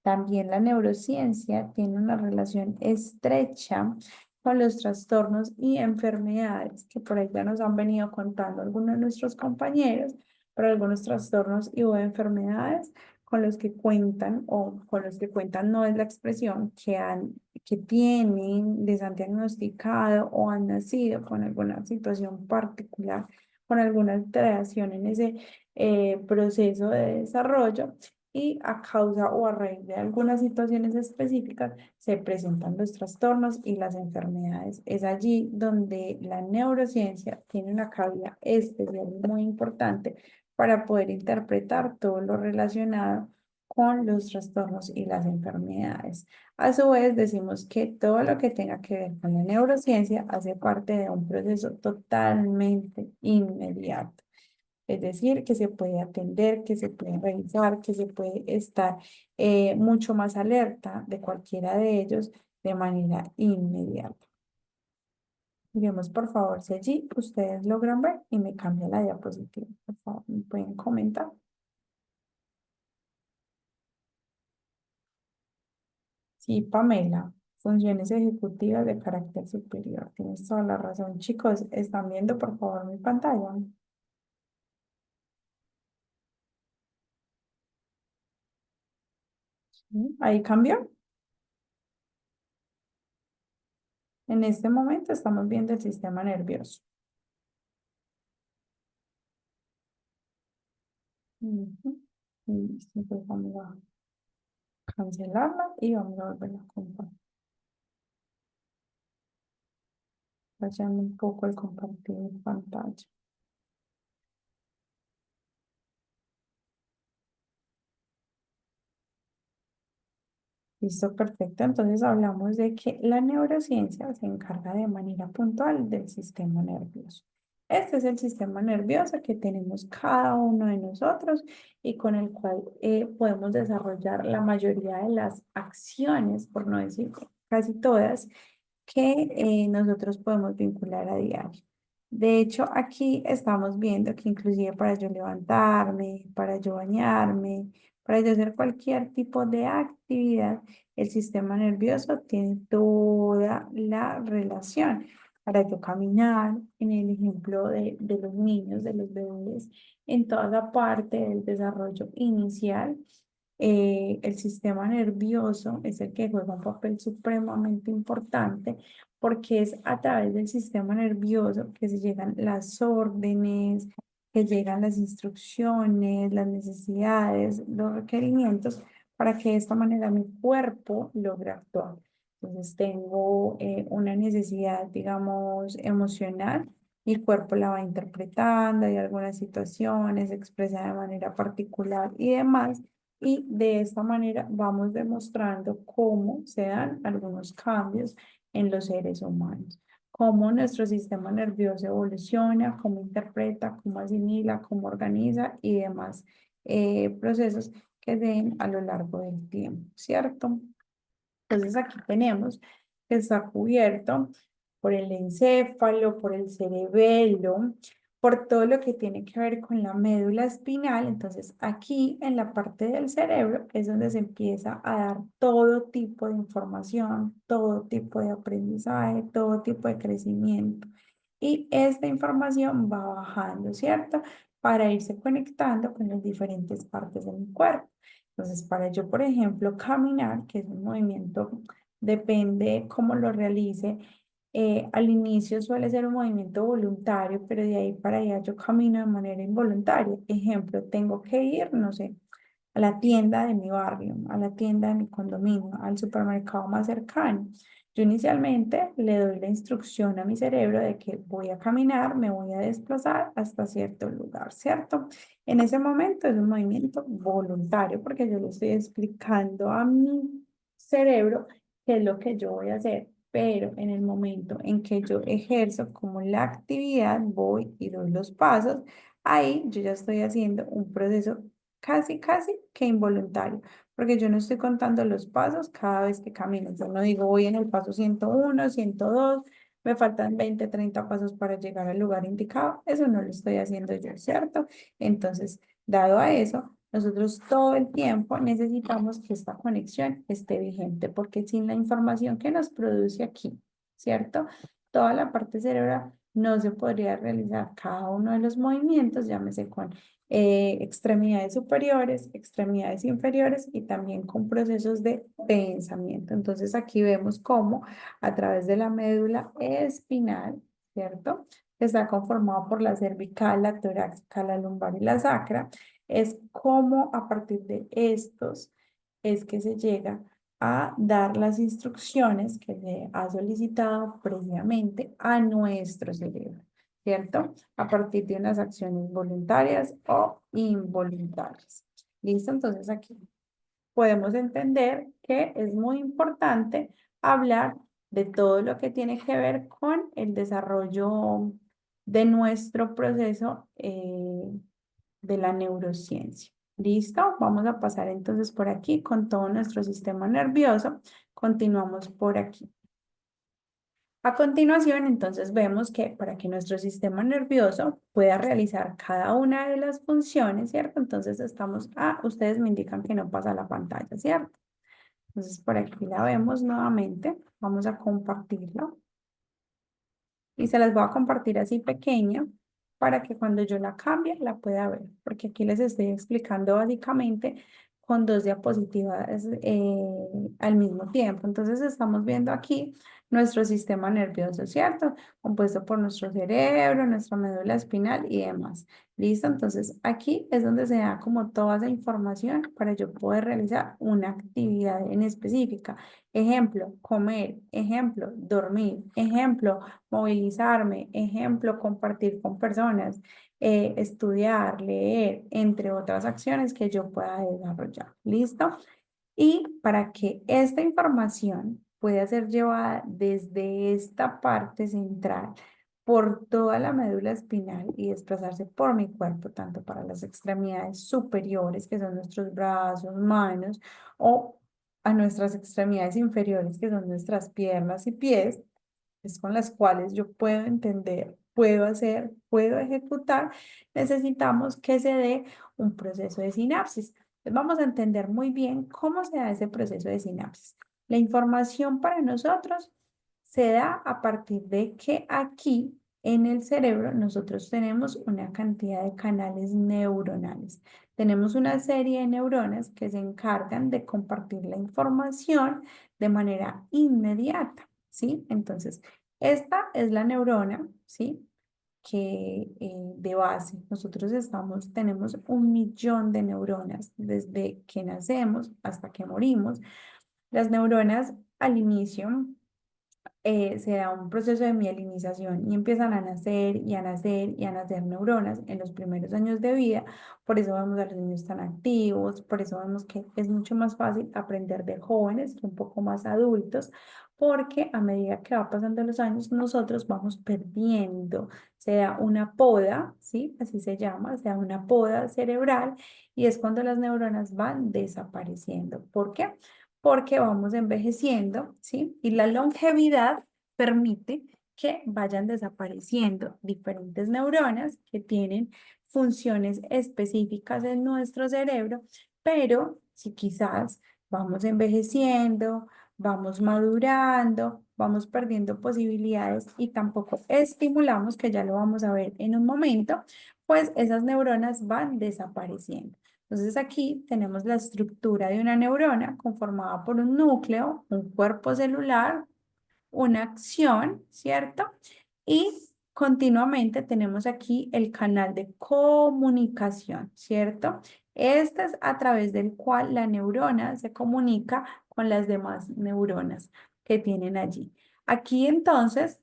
También la neurociencia tiene una relación estrecha con los trastornos y enfermedades que por ahí ya nos han venido contando algunos de nuestros compañeros, pero algunos trastornos y o enfermedades con los que cuentan o con los que cuentan no es la expresión que tienen, les han diagnosticado o han nacido con alguna situación particular, con alguna alteración en ese proceso de desarrollo y a causa o a raíz de algunas situaciones específicas se presentan los trastornos y las enfermedades. Es allí donde la neurociencia tiene una cabida especial y muy importante para poder interpretar todo lo relacionado con los trastornos y las enfermedades. A su vez, decimos que todo lo que tenga que ver con la neurociencia hace parte de un proceso totalmente inmediato. Es decir, que se puede atender, que se puede revisar, que se puede estar mucho más alerta de cualquiera de ellos de manera inmediata. Miremos por favor si allí ustedes logran ver y me cambia la diapositiva. Por favor, me pueden comentar. Sí, Pamela, funciones ejecutivas de carácter superior. Tienes toda la razón. Chicos, ¿están viendo por favor mi pantalla? ¿Sí? ¿Ahí cambió? En este momento estamos viendo el sistema nervioso. Ujú. Listo, entonces vamos a cancelarla y vamos a volver a compartir. Vayan un poco el compartir mi pantalla. Listo, perfecto. Entonces hablamos de que la neurociencia se encarga de manera puntual del sistema nervioso. Este es el sistema nervioso que tenemos cada uno de nosotros y con el cual podemos desarrollar la mayoría de las acciones, por no decir casi todas, que nosotros podemos vincular a diario. De hecho, aquí estamos viendo que inclusive para yo levantarme, para yo bañarme, para yo hacer cualquier tipo de actividad, el sistema nervioso tiene toda la relación. Para yo caminar, en el ejemplo de los niños, de los bebés, en toda la parte del desarrollo inicial, el sistema nervioso es el que juega un papel supremamente importante porque es a través del sistema nervioso que se llegan las órdenes, que llegan las instrucciones, las necesidades, los requerimientos, para que de esta manera mi cuerpo logre actuar. Entonces tengo una necesidad, digamos, emocional, mi cuerpo la va interpretando, hay algunas situaciones, se expresa de manera particular y demás. Y de esta manera vamos demostrando cómo se dan algunos cambios en los seres humanos, cómo nuestro sistema nervioso evoluciona, cómo interpreta, cómo asimila, cómo organiza y demás procesos que se den a lo largo del tiempo, ¿cierto? Entonces aquí tenemos que está cubierto por el encéfalo, por el cerebelo, por todo lo que tiene que ver con la médula espinal. Entonces aquí en la parte del cerebro es donde se empieza a dar todo tipo de información, todo tipo de aprendizaje, todo tipo de crecimiento. Y esta información va bajando, ¿cierto? Para irse conectando con las diferentes partes de mi cuerpo. Entonces, para yo, por ejemplo, caminar, que es un movimiento, depende cómo lo realice. Al inicio suele ser un movimiento voluntario, pero de ahí para allá yo camino de manera involuntaria. Ejemplo, tengo que ir, no sé, a la tienda de mi barrio, a la tienda de mi condominio, al supermercado más cercano. Yo inicialmente le doy la instrucción a mi cerebro de que voy a caminar, me voy a desplazar hasta cierto lugar, ¿cierto? En ese momento es un movimiento voluntario porque yo le estoy explicando a mi cerebro qué es lo que yo voy a hacer. Pero en el momento en que yo ejerzo como la actividad, voy y doy los pasos, ahí yo ya estoy haciendo un proceso casi que involuntario, porque yo no estoy contando los pasos cada vez que camino. Yo no digo voy en el paso 101, 102, me faltan 20, 30 pasos para llegar al lugar indicado. Eso no lo estoy haciendo yo, ¿cierto? Entonces, dado a eso, nosotros todo el tiempo necesitamos que esta conexión esté vigente, porque sin la información que nos produce aquí, ¿cierto? Toda la parte cerebral no se podría realizar cada uno de los movimientos, llámese con extremidades superiores, extremidades inferiores y también con procesos de pensamiento. Entonces aquí vemos cómo a través de la médula espinal, ¿cierto? Está conformado por la cervical, la torácica, la lumbar y la sacra. Es como a partir de estos es que se llega a dar las instrucciones que se ha solicitado previamente a nuestro cerebro, ¿cierto? A partir de unas acciones voluntarias o involuntarias. ¿Listo? Entonces aquí podemos entender que es muy importante hablar de todo lo que tiene que ver con el desarrollo de nuestro proceso de la neurociencia. ¿Listo? Vamos a pasar entonces por aquí con todo nuestro sistema nervioso. Continuamos por aquí. A continuación, entonces vemos que para que nuestro sistema nervioso pueda realizar cada una de las funciones, ¿cierto? Entonces ustedes me indican que no pasa la pantalla, ¿cierto? Entonces por aquí la vemos nuevamente. Vamos a compartirla. Y se las voy a compartir así pequeña para que cuando yo la cambie la pueda ver, porque aquí les estoy explicando básicamente con dos diapositivas al mismo tiempo. Entonces estamos viendo aquí nuestro sistema nervioso, ¿cierto? Compuesto por nuestro cerebro, nuestra médula espinal y demás. ¿Listo? Entonces aquí es donde se da como toda esa información para yo poder realizar una actividad en específica. Ejemplo, comer. Ejemplo, dormir. Ejemplo, movilizarme, ejemplo, compartir con personas, estudiar, leer, entre otras acciones que yo pueda desarrollar. ¿Listo? Y para que esta información pueda ser llevada desde esta parte central por toda la médula espinal y desplazarse por mi cuerpo, tanto para las extremidades superiores, que son nuestros brazos, manos, o a nuestras extremidades inferiores, que son nuestras piernas y pies, es con las cuales yo puedo entender, puedo hacer, puedo ejecutar, necesitamos que se dé un proceso de sinapsis. Entonces, vamos a entender muy bien cómo se da ese proceso de sinapsis. La información para nosotros se da a partir de que aquí en el cerebro nosotros tenemos una cantidad de canales neuronales. Tenemos una serie de neuronas que se encargan de compartir la información de manera inmediata, ¿sí? Entonces, esta es la neurona, ¿sí? Que de base, nosotros tenemos 1 millón de neuronas desde que nacemos hasta que morimos. Las neuronas al inicio se da un proceso de mielinización y empiezan a nacer y a nacer y a nacer neuronas en los primeros años de vida. Por eso vemos a los niños tan activos, por eso vemos que es mucho más fácil aprender de jóvenes que un poco más adultos, porque a medida que va pasando los años, nosotros vamos perdiendo, sea una poda, ¿sí? Así se llama, sea una poda cerebral, y es cuando las neuronas van desapareciendo. ¿Por qué? Porque vamos envejeciendo, ¿sí? Y la longevidad permite que vayan desapareciendo diferentes neuronas que tienen funciones específicas en nuestro cerebro, pero si quizás vamos envejeciendo, vamos madurando, vamos perdiendo posibilidades y tampoco estimulamos, que ya lo vamos a ver en un momento, pues esas neuronas van desapareciendo. Entonces aquí tenemos la estructura de una neurona conformada por un núcleo, un cuerpo celular, una acción, ¿cierto? Y continuamente tenemos aquí el canal de comunicación, ¿cierto? Este es a través del cual la neurona se comunica con las demás neuronas que tienen allí. Aquí entonces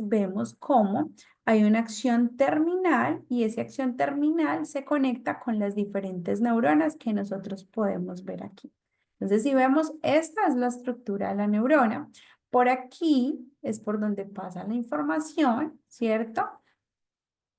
vemos cómo hay una acción terminal y esa acción terminal se conecta con las diferentes neuronas que nosotros podemos ver aquí. Entonces, si vemos, esta es la estructura de la neurona. Por aquí es por donde pasa la información, ¿cierto?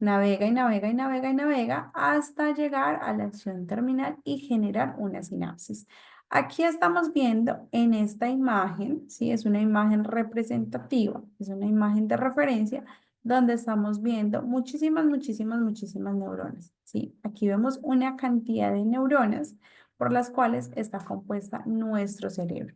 Navega y navega y navega y navega hasta llegar a la acción terminal y generar una sinapsis. Aquí estamos viendo en esta imagen, ¿sí? Es una imagen representativa, es una imagen de referencia donde estamos viendo muchísimas neuronas, ¿sí? Aquí vemos una cantidad de neuronas por las cuales está compuesta nuestro cerebro.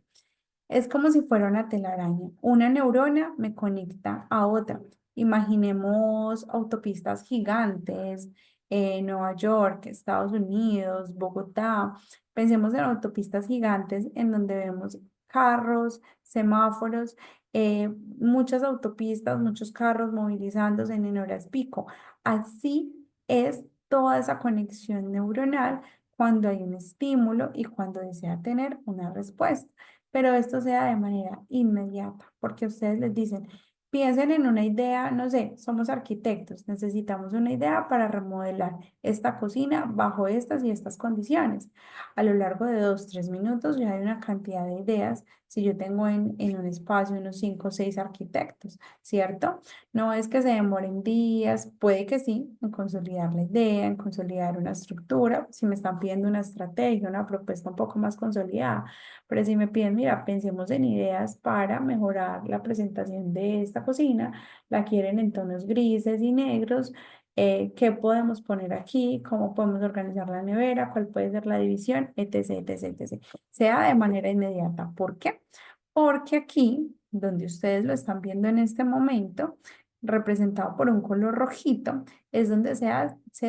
Es como si fuera una telaraña. Una neurona me conecta a otra. Imaginemos autopistas gigantes, Nueva York, Estados Unidos, Bogotá. Pensemos en autopistas gigantes en donde vemos carros, semáforos, muchas autopistas, muchos carros movilizándose en horas pico. Así es toda esa conexión neuronal cuando hay un estímulo y cuando desea tener una respuesta, pero esto sea de manera inmediata, porque ustedes les dicen, piensen en una idea, no sé, somos arquitectos, necesitamos una idea para remodelar esta cocina bajo estas y estas condiciones. A lo largo de 2, 3 minutos ya hay una cantidad de ideas, si yo tengo en un espacio unos 5 o 6 arquitectos, ¿cierto? No es que se demoren días, puede que sí, en consolidar la idea, en consolidar una estructura, si me están pidiendo una estrategia, una propuesta un poco más consolidada, pero si me piden, mira, pensemos en ideas para mejorar la presentación de esta cocina, la quieren en tonos grises y negros, ¿qué podemos poner aquí? ¿Cómo podemos organizar la nevera? ¿Cuál puede ser la división? Etc, etc, etc. Sea de manera inmediata. ¿Por qué? Porque aquí, donde ustedes lo están viendo en este momento, representado por un color rojito, es donde se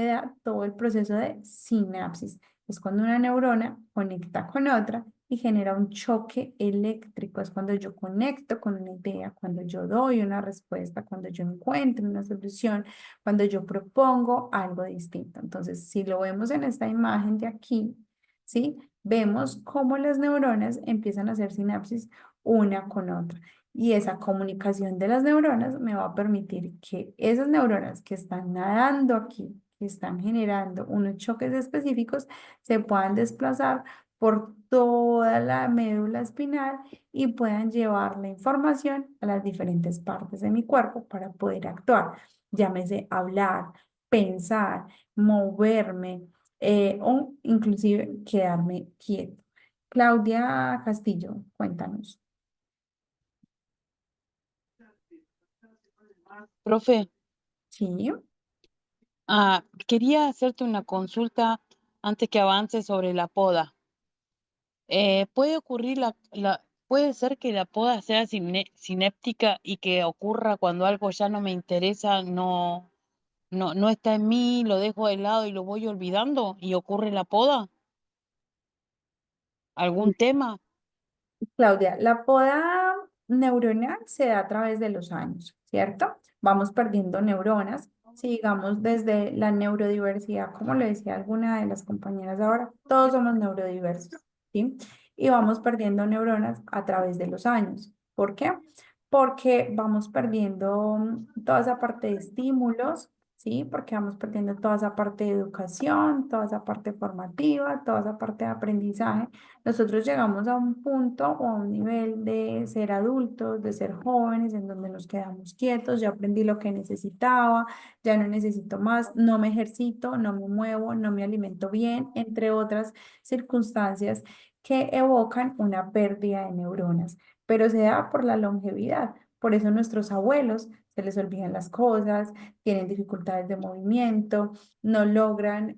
da todo el proceso de sinapsis. Es cuando una neurona conecta con otra y genera un choque eléctrico. Es cuando yo conecto con una idea, cuando yo doy una respuesta, cuando yo encuentro una solución, cuando yo propongo algo distinto. Entonces, si lo vemos en esta imagen de aquí, ¿sí? Vemos cómo las neuronas empiezan a hacer sinapsis una con otra. Y esa comunicación de las neuronas me va a permitir que esas neuronas que están nadando aquí, que están generando unos choques específicos, se puedan desplazar por toda la médula espinal y puedan llevar la información a las diferentes partes de mi cuerpo para poder actuar. Llámese hablar, pensar, moverme o inclusive quedarme quieto. Claudia Castillo, cuéntanos. Profe, Sí. quería hacerte una consulta antes que avance sobre la poda. ¿Puede ocurrir puede ser que la poda sea sinéptica y que ocurra cuando algo ya no me interesa, no está en mí, lo dejo de lado y lo voy olvidando y ocurre la poda? ¿Algún tema? Claudia, la poda neuronal se da a través de los años, ¿cierto? Vamos perdiendo neuronas. Si digamos desde la neurodiversidad, como le decía alguna de las compañeras ahora, todos somos neurodiversos, ¿sí? Y vamos perdiendo neuronas a través de los años. ¿Por qué? Porque vamos perdiendo toda esa parte de estímulos, ¿sí? Porque vamos perdiendo toda esa parte de educación, toda esa parte formativa, toda esa parte de aprendizaje. Nosotros llegamos a un punto o a un nivel de ser adultos, de ser jóvenes, en donde nos quedamos quietos, ya aprendí lo que necesitaba, ya no necesito más, no me ejercito, no me muevo, no me alimento bien, entre otras circunstancias que evocan una pérdida de neuronas, pero se da por la longevidad. Por eso nuestros abuelos se les olvidan las cosas, tienen dificultades de movimiento, no logran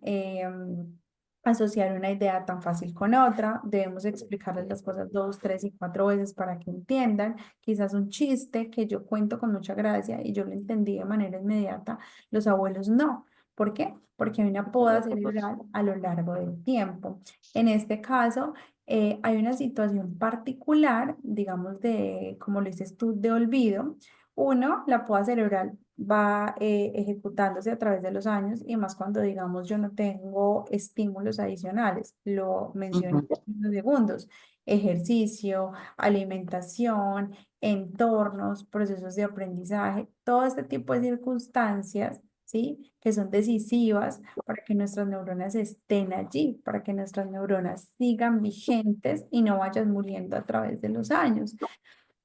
asociar una idea tan fácil con otra. Debemos explicarles las cosas 2, 3 y 4 veces para que entiendan. Quizás un chiste que yo cuento con mucha gracia y yo lo entendí de manera inmediata, los abuelos no. ¿Por qué? Porque hay una poda cerebral a lo largo del tiempo. En este caso, hay una situación particular, digamos, de, como lo dices tú, de olvido. Uno, la poda cerebral va ejecutándose a través de los años y más cuando, digamos, yo no tengo estímulos adicionales. Lo mencioné Ujú. en unos segundos. Ejercicio, alimentación, entornos, procesos de aprendizaje, todo este tipo de circunstancias, ¿sí? Que son decisivas para que nuestras neuronas estén allí, para que nuestras neuronas sigan vigentes y no vayan muriendo a través de los años.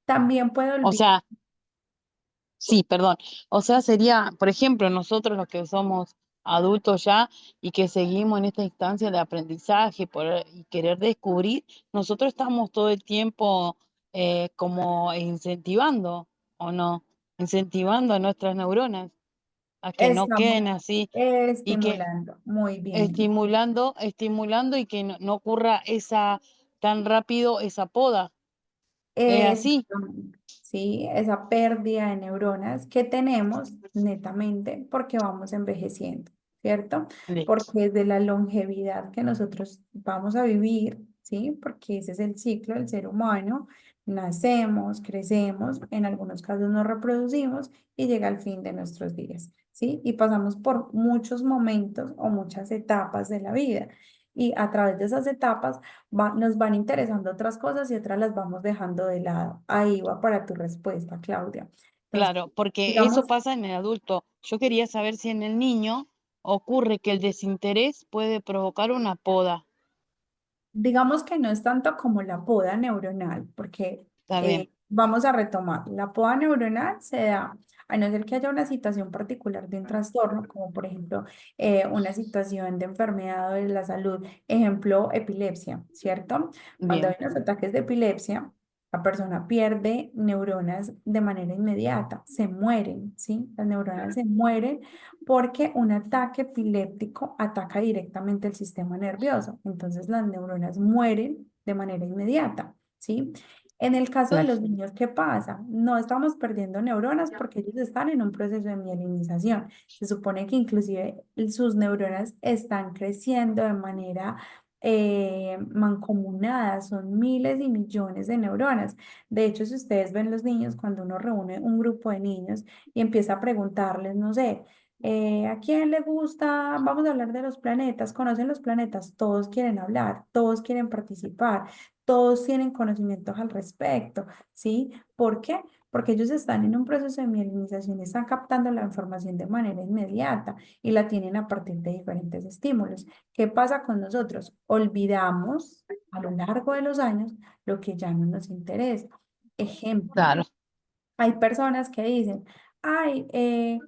También puedo O olvidar. sea, sí, perdón. O sea, sería, por ejemplo, nosotros los que somos adultos ya y que seguimos en esta instancia de aprendizaje y querer descubrir, nosotros estamos todo el tiempo como incentivando, ¿o no? Incentivando a nuestras neuronas a que no Estamos queden así y que estimulando. Muy bien. estimulando y que no ocurra tan rápido esa poda. ¿Es así? Exactamente. Sí, esa pérdida de neuronas que tenemos netamente porque vamos envejeciendo, ¿cierto? Listo. Porque de la longevidad que nosotros vamos a vivir, ¿sí? Porque ese es el ciclo del ser humano. Nacemos, crecemos, en algunos casos nos reproducimos y llega el fin de nuestros días, ¿sí? Y pasamos por muchos momentos o muchas etapas de la vida. Y a través de esas etapas nos van interesando otras cosas y otras las vamos dejando de lado. Ahí va para tu respuesta, Claudia. Entonces, Claro, porque eso digamos, pasa en el adulto. Yo quería saber si en el niño ocurre que el desinterés puede provocar una poda. digamos que no es tanto como la poda neuronal, porque Está bien, vamos a retomar. La poda neuronal se da, a no ser que haya una situación particular de un trastorno, como por ejemplo una situación de enfermedad de la salud, ejemplo, epilepsia, ¿cierto? Cuando hay bien. unos ataques de epilepsia, la persona pierde neuronas de manera inmediata, se mueren, ¿sí? Las neuronas se mueren porque un ataque epiléptico ataca directamente el sistema nervioso. Entonces las neuronas mueren de manera inmediata, ¿sí? En el caso de Sí. los niños, ¿qué pasa? No estamos perdiendo neuronas porque ellos están en un proceso de mielinización. Se supone que inclusive sus neuronas están creciendo de manera mancomunada, son miles y millones de neuronas. De hecho, si ustedes ven los niños, cuando uno reúne un grupo de niños y empieza a preguntarles, no sé, ¿a quién le gusta? Vamos a hablar de los planetas. ¿Conocen los planetas? Todos quieren hablar, todos quieren participar, todos tienen conocimientos al respecto, ¿sí? ¿Por qué? porque ellos están en un proceso de mielinización, están captando la información de manera inmediata y la tienen a partir de diferentes estímulos. ¿Qué pasa con nosotros? Olvidamos a lo largo de los años lo que ya no nos interesa. Ejemplo, Claro. hay personas que dicen, ay,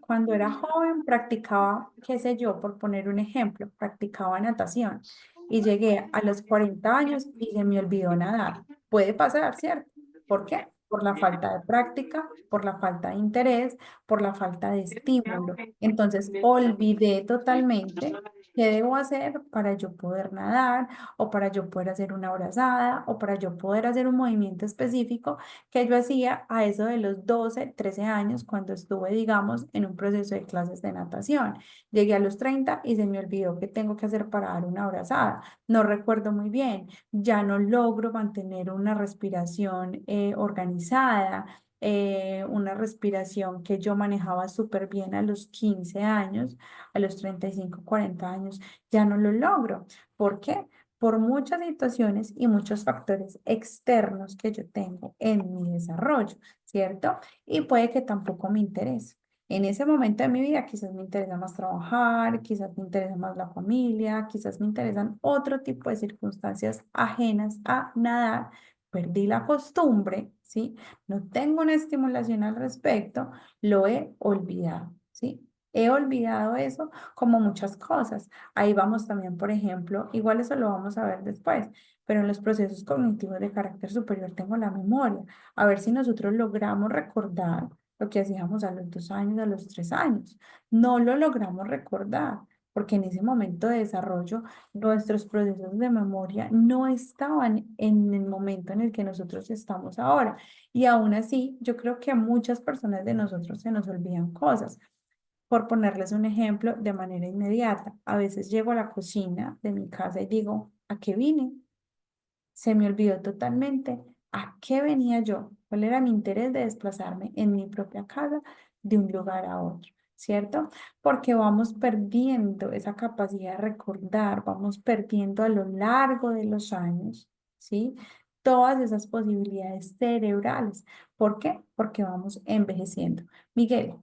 cuando era joven practicaba, qué sé yo, por poner un ejemplo, practicaba natación y llegué a los 40 años y se me olvidó nadar. Puede pasar, ¿cierto? ¿Por qué? Por la falta de práctica, por la falta de interés, por la falta de estímulo. Entonces, olvidé totalmente qué debo hacer para yo poder nadar o para yo poder hacer una brazada o para yo poder hacer un movimiento específico que yo hacía a eso de los 12, 13 años cuando estuve, digamos, en un proceso de clases de natación. Llegué a los 30 y se me olvidó qué tengo que hacer para dar una abrazada. No recuerdo muy bien, ya no logro mantener una respiración organizada. Una respiración que yo manejaba súper bien a los 15 años, a los 35, 40 años, ya no lo logro. ¿Por qué? Por muchas situaciones y muchos factores externos que yo tengo en mi desarrollo, ¿cierto? Y puede que tampoco me interese. En ese momento de mi vida quizás me interesa más trabajar, quizás me interesa más la familia, quizás me interesan otro tipo de circunstancias ajenas a nadar. Perdí la costumbre, ¿sí? No tengo una estimulación al respecto, lo he olvidado, ¿sí? He olvidado eso como muchas cosas. Ahí vamos también, por ejemplo, igual eso lo vamos a ver después, pero en los procesos cognitivos de carácter superior tengo la memoria. A ver si nosotros logramos recordar lo que hacíamos a los 2 años, a los 3 años. No lo logramos recordar, porque en ese momento de desarrollo nuestros procesos de memoria no estaban en el momento en el que nosotros estamos ahora. Y aún así, yo creo que a muchas personas de nosotros se nos olvidan cosas. Por ponerles un ejemplo de manera inmediata, a veces llego a la cocina de mi casa y digo, ¿a qué vine? Se me olvidó totalmente a qué venía yo, cuál era mi interés de desplazarme en mi propia casa de un lugar a otro, ¿cierto? Porque vamos perdiendo esa capacidad de recordar, vamos perdiendo a lo largo de los años, ¿sí? Todas esas posibilidades cerebrales. ¿Por qué? Porque vamos envejeciendo. Miguel.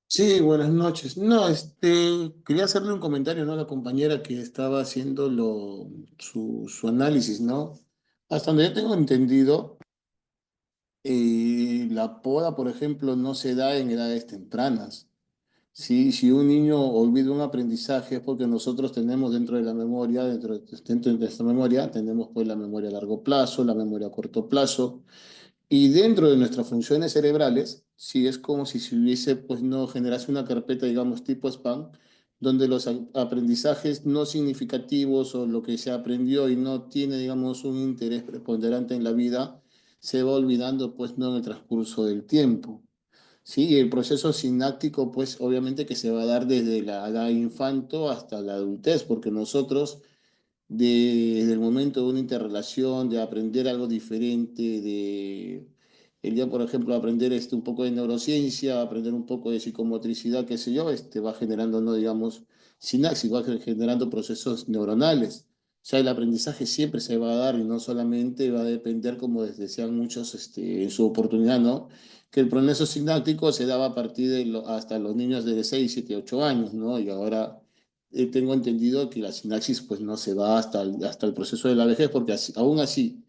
Sí, buenas noches. No, quería hacerle un comentario, ¿no? A la compañera que estaba haciendo su análisis, ¿no? Hasta donde yo tengo entendido, la poda, por ejemplo, no se da en edades tempranas. Sí, si un niño olvida un aprendizaje es porque nosotros tenemos dentro de la memoria, dentro de esta memoria, tenemos pues la memoria a largo plazo, la memoria a corto plazo. Y dentro de nuestras funciones cerebrales, sí es como si se hubiese, pues no generase una carpeta, digamos, tipo spam, donde los aprendizajes no significativos o lo que se aprendió y no tiene, digamos, un interés preponderante en la vida, se va olvidando, pues no en el transcurso del tiempo. Sí, y el proceso sináptico, pues obviamente que se va a dar desde la edad infanto hasta la adultez, porque nosotros desde el momento de una interrelación, de aprender algo diferente, de el día, por ejemplo, aprender un poco de neurociencia, aprender un poco de psicomotricidad, qué sé yo, va generando, no digamos, sinapsis, va generando procesos neuronales. O sea, el aprendizaje siempre se va a dar y no solamente va a depender, como les decían muchos en su oportunidad, ¿no? Que el proceso sináptico se daba a partir de hasta los niños de 6 7 8 años, ¿no? Y ahora tengo entendido que la sinapsis pues no se va hasta el proceso de la vejez, porque aún así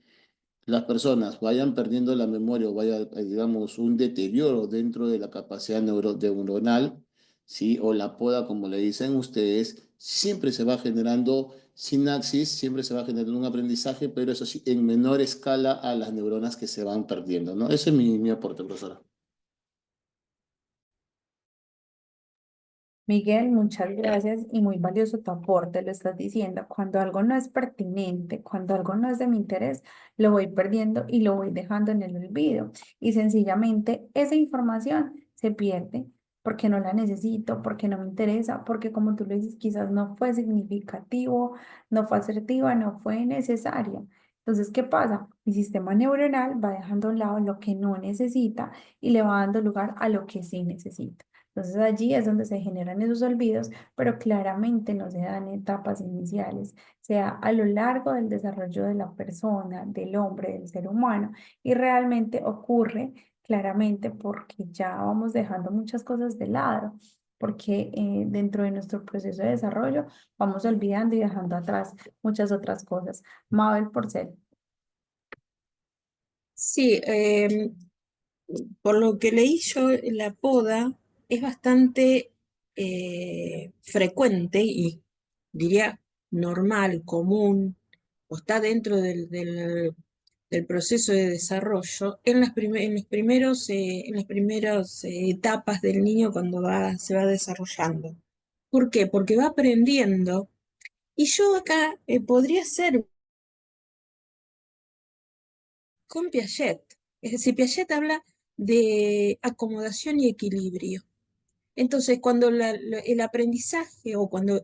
las personas vayan perdiendo la memoria o vaya, digamos, un deterioro dentro de la capacidad neuronal, ¿sí? O la poda, como le dicen ustedes, siempre se va generando sinapsis, siempre se va generando un aprendizaje, pero eso sí, en menor escala a las neuronas que se van perdiendo, ¿no? Ese es mi aporte, profesora. Miguel, muchas gracias y muy valioso tu aporte, lo estás diciendo. Cuando algo no es pertinente, cuando algo no es de mi interés, lo voy perdiendo y lo voy dejando en el olvido. Y sencillamente esa información se pierde porque no la necesito, porque no me interesa, porque como tú lo dices, quizás no fue significativo, no fue asertiva, no fue necesaria. Entonces, ¿qué pasa? Mi sistema neuronal va dejando a un lado lo que no necesita y le va dando lugar a lo que sí necesita. Entonces allí es donde se generan esos olvidos, pero claramente no se dan en etapas iniciales, sea a lo largo del desarrollo de la persona, del hombre, del ser humano, y realmente ocurre claramente porque ya vamos dejando muchas cosas de lado, porque dentro de nuestro proceso de desarrollo vamos olvidando y dejando atrás muchas otras cosas. Mabel Porcel. Sí, por lo que leí yo, la poda es bastante frecuente y diría normal, común, o está dentro del proceso de desarrollo en en las primeras etapas del niño cuando se va desarrollando. ¿Por qué? Porque va aprendiendo. Y yo acá podría ser con Piaget. Es decir, Piaget habla de acomodación y equilibrio. Entonces, cuando el aprendizaje o cuando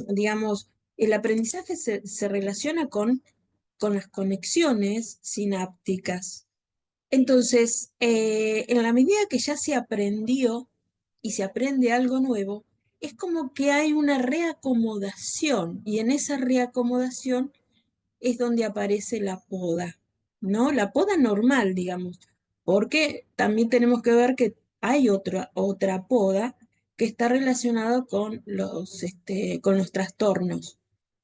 digamos, el aprendizaje se relaciona con las conexiones sinápticas. Entonces, en la medida que ya se aprendió y se aprende algo nuevo, es como que hay una reacomodación y en esa reacomodación es donde aparece la poda, ¿no? La poda normal, digamos, porque también tenemos que ver que hay otra poda que está relacionada con con los trastornos,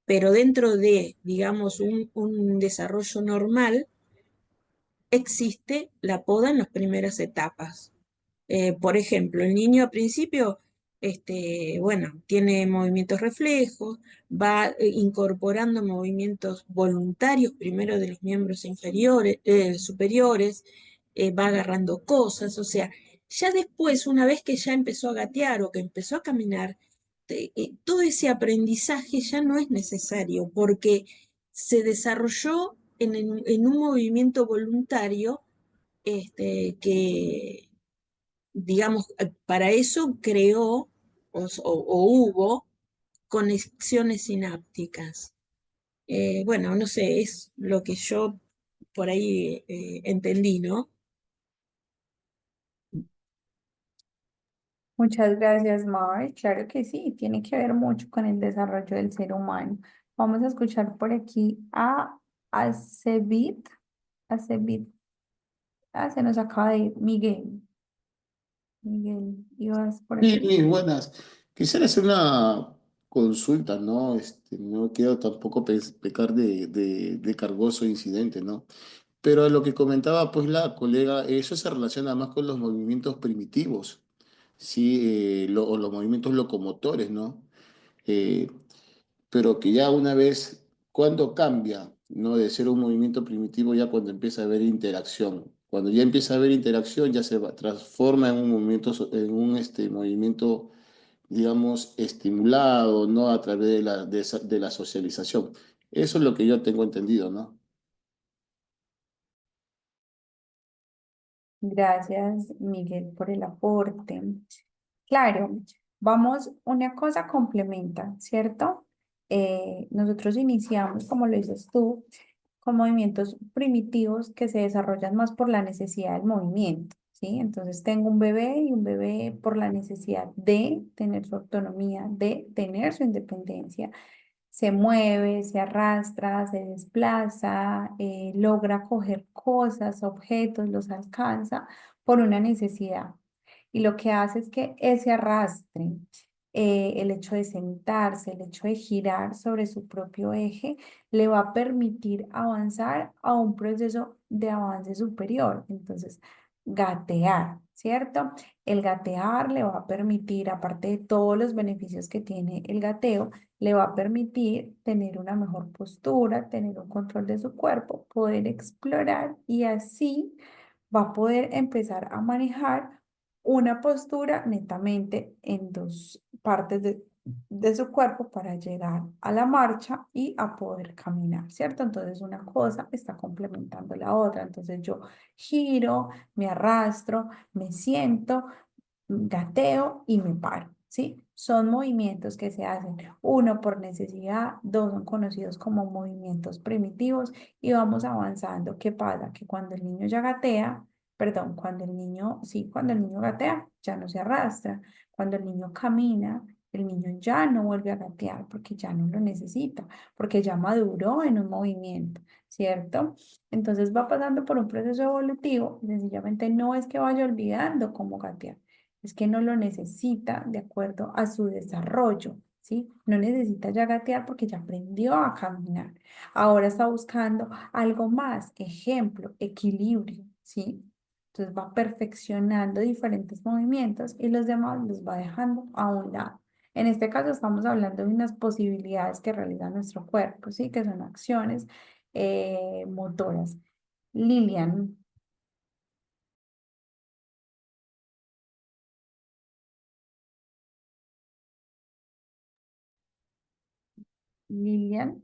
pero dentro de, digamos, un desarrollo normal, existe la poda en las primeras etapas. Por ejemplo, el niño al principio, bueno, tiene movimientos reflejos, va incorporando movimientos voluntarios primero de los miembros superiores, va agarrando cosas, o sea, ya después, una vez que ya empezó a gatear o que empezó a caminar, todo ese aprendizaje ya no es necesario porque se desarrolló en un movimiento voluntario que digamos, para eso creó o hubo conexiones sinápticas. Bueno, no sé, es lo que yo por ahí entendí, ¿no? Muchas gracias, Mabel. Claro que sí, tiene que ver mucho con el desarrollo del ser humano. Vamos a escuchar por aquí a Acebit. Acebit. Ah, se nos acaba de ir Miguel. Miguel, ibas por aquí. Sí, buenas. Quisiera hacer una consulta, ¿no? No quiero tampoco pecar de cargoso incidente, ¿no? Pero a lo que comentaba pues la colega, eso se relaciona más con los movimientos primitivos, ¿sí? O los movimientos locomotores, ¿no? Eh, pero que ya una vez, cuando cambia, ¿no? De ser un movimiento primitivo, ya cuando empieza a haber interacción. Cuando ya empieza a haber interacción, ya transforma en un movimiento, en un movimiento, digamos, estimulado, ¿no? A través de la socialización. Eso es lo que yo tengo entendido, ¿no? Gracias, Miguel, por el aporte. Claro, vamos, una cosa complementa, ¿cierto? Nosotros iniciamos, como lo dices tú, con movimientos primitivos que se desarrollan más por la necesidad del movimiento, ¿sí? Entonces tengo un bebé y un bebé por la necesidad de tener su autonomía, de tener su independencia, se mueve, se arrastra, se desplaza, logra coger cosas, objetos, los alcanza por una necesidad. Y lo que hace es que ese arrastre, el hecho de sentarse, el hecho de girar sobre su propio eje, le va a permitir avanzar a un proceso de avance superior. Entonces, gatear, ¿cierto? El gatear le va a permitir, aparte de todos los beneficios que tiene el gateo, le va a permitir tener una mejor postura, tener un control de su cuerpo, poder explorar y así va a poder empezar a manejar una postura netamente en dos partes de su cuerpo para llegar a la marcha y a poder caminar, ¿cierto? Entonces una cosa está complementando la otra. Entonces yo giro, me arrastro, me siento, gateo y me paro, ¿sí? Son movimientos que se hacen, uno por necesidad, dos son conocidos como movimientos primitivos y vamos avanzando. ¿Qué pasa? Que cuando el niño ya gatea, perdón, cuando el niño, sí, cuando el niño gatea, ya no se arrastra. Cuando el niño camina, el niño ya no vuelve a gatear porque ya no lo necesita, porque ya maduró en un movimiento, ¿cierto? Entonces va pasando por un proceso evolutivo, y sencillamente no es que vaya olvidando cómo gatear, es que no lo necesita de acuerdo a su desarrollo, ¿sí? No necesita ya gatear porque ya aprendió a caminar. Ahora está buscando algo más, ejemplo, equilibrio, ¿sí? Entonces va perfeccionando diferentes movimientos y los demás los va dejando a un lado. En este caso estamos hablando de unas posibilidades que realiza nuestro cuerpo, ¿sí? Que son acciones motoras. Lilian, Lilian.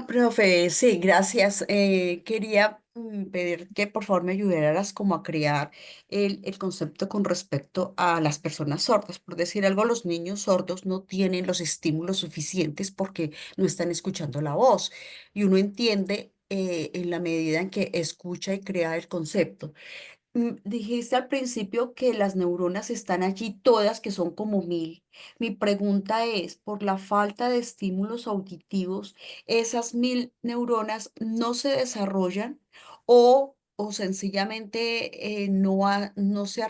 Profe, sí, gracias. Quería pedir que por favor me ayudaras como a crear el concepto con respecto a las personas sordas. Por decir algo, los niños sordos no tienen los estímulos suficientes porque no están escuchando la voz. Y uno entiende en la medida en que escucha y crea el concepto. Dijiste al principio que las neuronas están allí todas, que son como 1000. Mi pregunta es, por la falta de estímulos auditivos, ¿esas 1000 neuronas no se desarrollan o sencillamente no se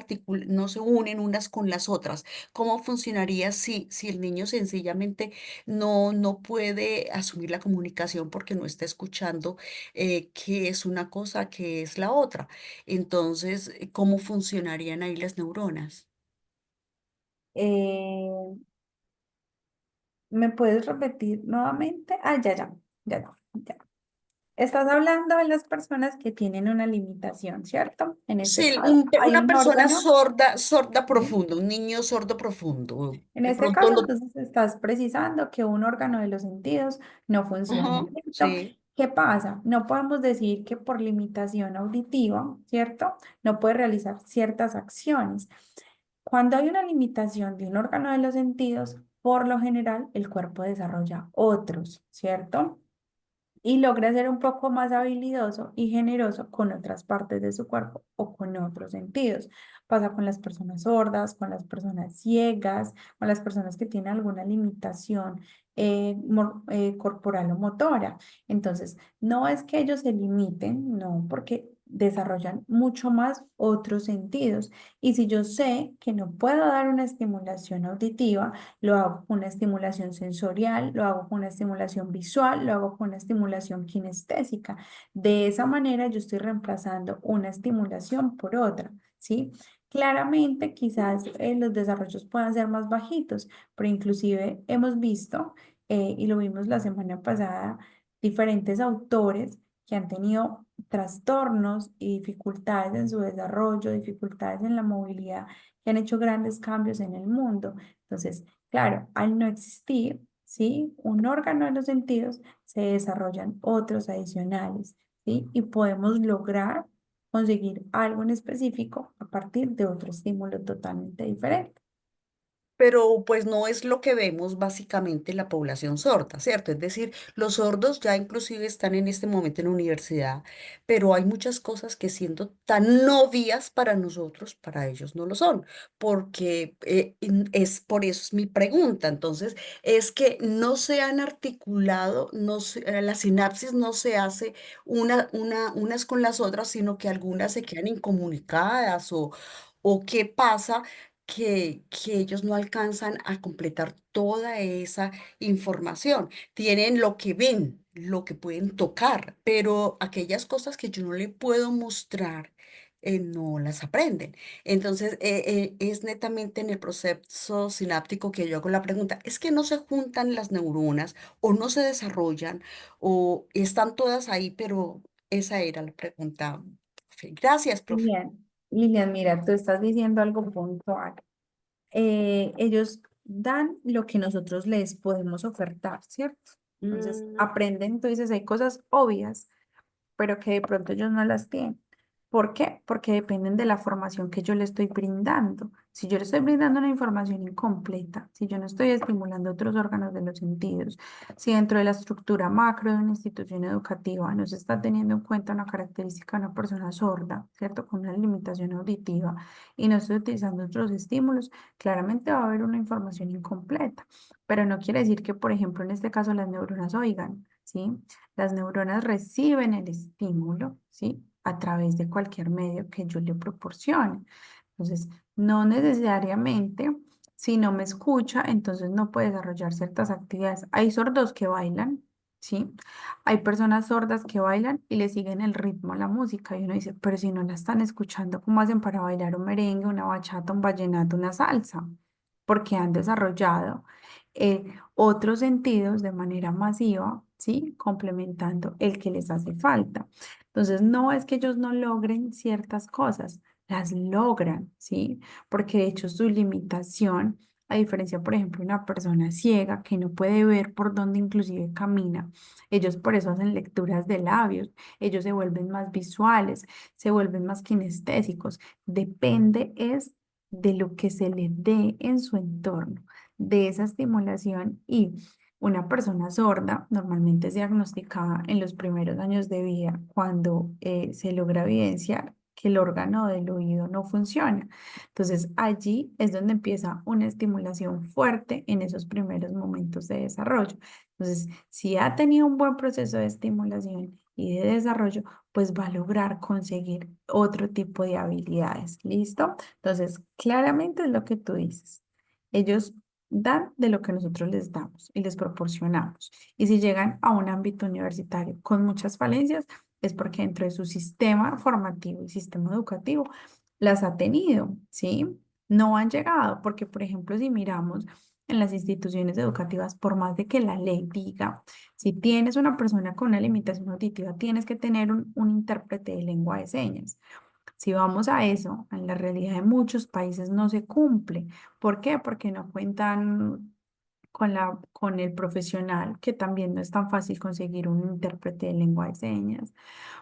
no se unen unas con las otras? ¿Cómo funcionaría si el niño sencillamente no puede asumir la comunicación porque no está escuchando qué es una cosa, qué es la otra? Entonces, ¿cómo funcionarían ahí las neuronas? Eh, ¿Me puedes repetir nuevamente? Ah, ya. Estás hablando de las personas que tienen una limitación, ¿cierto? En este Sí, caso, hay una un persona órgano, sorda, sorda ¿sí? profunda, un niño sordo profundo. En De este pronto caso, lo... entonces estás precisando que un órgano de los sentidos no funciona, Ajá, ¿cierto? sí. ¿Qué pasa? No podemos decir que por limitación auditiva, ¿cierto? No puede realizar ciertas acciones. Cuando hay una limitación de un órgano de los sentidos, por lo general, el cuerpo desarrolla otros, ¿cierto? Y logra ser un poco más habilidoso y generoso con otras partes de su cuerpo o con otros sentidos. Pasa con las personas sordas, con las personas ciegas, con las personas que tienen alguna limitación corporal o motora. Entonces, no es que ellos se limiten, no, porque desarrollan mucho más otros sentidos. Y si yo sé que no puedo dar una estimulación auditiva, lo hago con una estimulación sensorial, lo hago con una estimulación visual, lo hago con una estimulación kinestésica. De esa manera yo estoy reemplazando una estimulación por otra, ¿sí? Claramente quizás los desarrollos puedan ser más bajitos, pero inclusive hemos visto, y lo vimos la semana pasada, diferentes autores que han tenido trastornos y dificultades en su desarrollo, dificultades en la movilidad, que han hecho grandes cambios en el mundo. Entonces, claro, al no existir, ¿sí? Un órgano de los sentidos, se desarrollan otros adicionales, ¿sí? Y podemos lograr conseguir algo en específico a partir de otro estímulo totalmente diferente. Pero pues no es lo que vemos básicamente en la población sorda, ¿cierto? Es decir, los sordos ya inclusive están en este momento en la universidad, pero hay muchas cosas que siendo tan obvias para nosotros, para ellos no lo son, porque es por eso es mi pregunta. Entonces, es que no se han articulado, la sinapsis no se hace unas con las otras, sino que algunas se quedan incomunicadas o qué pasa que ellos no alcanzan a completar toda esa información. Tienen lo que ven, lo que pueden tocar, pero aquellas cosas que yo no le puedo mostrar, no las aprenden. Entonces, es netamente en el proceso sináptico que yo hago la pregunta, ¿es que no se juntan las neuronas o no se desarrollan o están todas ahí? Pero esa era la pregunta, profe. Gracias, profe. Lilian, mira, tú estás diciendo algo puntual. Ellos dan lo que nosotros les podemos ofertar, ¿cierto? Entonces, Mm, aprenden, tú dices, hay cosas obvias, pero que de pronto ellos no las tienen. ¿Por qué? Porque dependen de la formación que yo le estoy brindando. Si yo le estoy brindando una información incompleta, si yo no estoy estimulando otros órganos de los sentidos, si dentro de la estructura macro de una institución educativa no se está teniendo en cuenta una característica de una persona sorda, ¿cierto? Con una limitación auditiva y no estoy utilizando otros estímulos, claramente va a haber una información incompleta. Pero no quiere decir que, por ejemplo, en este caso las neuronas oigan, ¿sí? Las neuronas reciben el estímulo, ¿sí? A través de cualquier medio que yo le proporcione. Entonces, no necesariamente, si no me escucha, entonces no puede desarrollar ciertas actividades. Hay sordos que bailan, ¿sí? Hay personas sordas que bailan y le siguen el ritmo a la música. Y uno dice, pero si no la están escuchando, ¿cómo hacen para bailar un merengue, una bachata, un vallenato, una salsa? Porque han desarrollado otros sentidos de manera masiva, ¿sí? Complementando el que les hace falta. Entonces, no es que ellos no logren ciertas cosas, las logran, ¿sí? Porque de hecho su limitación, a diferencia, por ejemplo, de una persona ciega que no puede ver por dónde inclusive camina, ellos por eso hacen lecturas de labios, ellos se vuelven más visuales, se vuelven más kinestésicos, depende es de lo que se les dé en su entorno, de esa estimulación y una persona sorda normalmente es diagnosticada en los primeros años de vida cuando se logra evidenciar que el órgano del oído no funciona. Entonces allí es donde empieza una estimulación fuerte en esos primeros momentos de desarrollo. Entonces, si ha tenido un buen proceso de estimulación y de desarrollo, pues va a lograr conseguir otro tipo de habilidades. ¿Listo? Entonces, claramente es lo que tú dices. Ellos dan de lo que nosotros les damos y les proporcionamos. Y si llegan a un ámbito universitario con muchas falencias, es porque dentro de su sistema formativo y sistema educativo las ha tenido, ¿sí? No han llegado, porque por ejemplo, si miramos en las instituciones educativas, por más de que la ley diga, si tienes una persona con una limitación auditiva, tienes que tener un intérprete de lengua de señas. Si vamos a eso, en la realidad de muchos países no se cumple. ¿Por qué? Porque no cuentan con el profesional, que también no es tan fácil conseguir un intérprete de lengua de señas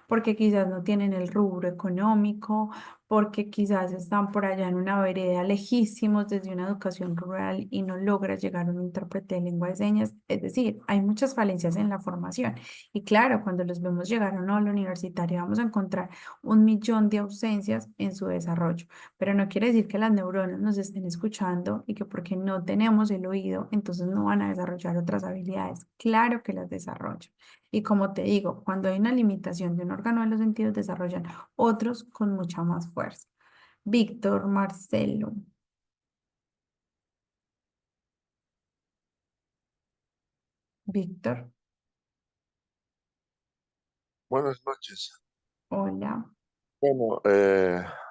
porque quizás no tienen el rubro económico, porque quizás están por allá en una vereda lejísimos desde una educación rural y no logra llegar un intérprete de lengua de señas. Es decir, hay muchas falencias en la formación. Y claro, cuando los vemos llegar o no a la universitaria, vamos a encontrar un millón de ausencias en su desarrollo. Pero no quiere decir que las neuronas nos estén escuchando y que porque no tenemos el oído, entonces no van a desarrollar otras habilidades. Claro que las desarrollan. Y como te digo, cuando hay una limitación de un órgano de los sentidos, desarrollan otros con mucha más fuerza. Víctor, Marcelo, Víctor, Buenas noches. hola. Bueno,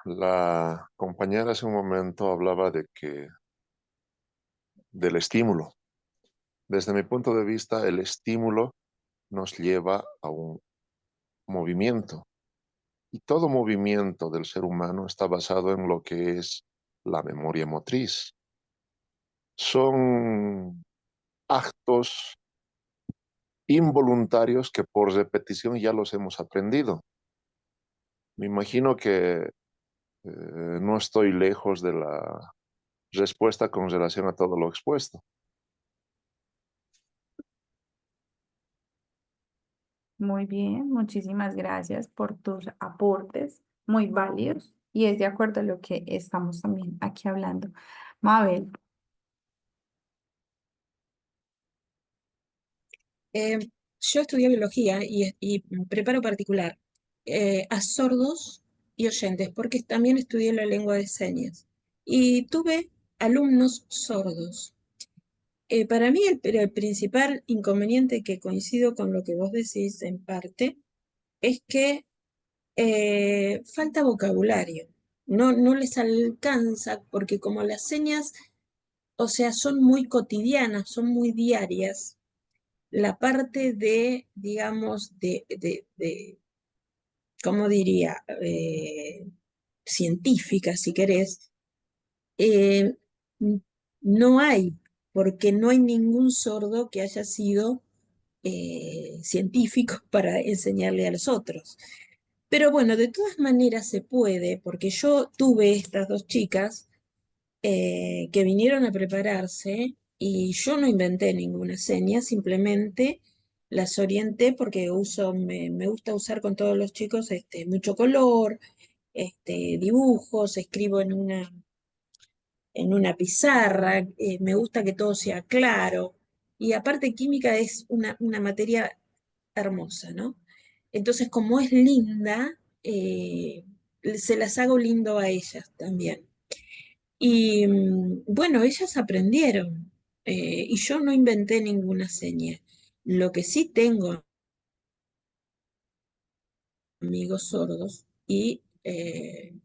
la compañera hace un momento hablaba del estímulo. Desde mi punto de vista, el estímulo nos lleva a un movimiento y todo movimiento del ser humano está basado en lo que es la memoria motriz. Son actos involuntarios que por repetición ya los hemos aprendido. Me imagino que no estoy lejos de la respuesta con relación a todo lo expuesto. Muy bien, muchísimas gracias por tus aportes muy válidos y es de acuerdo a lo que estamos también aquí hablando. Mabel, Eh, yo estudié biología y preparo particular a sordos y oyentes, porque también estudié la lengua de señas. Y tuve alumnos sordos. Para mí el principal inconveniente, que coincido con lo que vos decís en parte, es que falta vocabulario. No les alcanza porque como las señas, o sea, son muy cotidianas, son muy diarias, la parte de, digamos, ¿cómo diría? Científica, si querés, eh, no hay, porque no hay ningún sordo que haya sido científico para enseñarle a los otros. Pero bueno, de todas maneras se puede, porque yo tuve estas dos chicas que vinieron a prepararse y yo no inventé ninguna seña, simplemente las orienté porque me gusta usar con todos los chicos mucho color, dibujos, escribo en una pizarra, me gusta que todo sea claro. Y aparte química es una materia hermosa, ¿no? Entonces, como es linda, se las hago lindo a ellas también. Y bueno, ellas aprendieron y yo no inventé ninguna seña. Lo que sí tengo amigos sordos y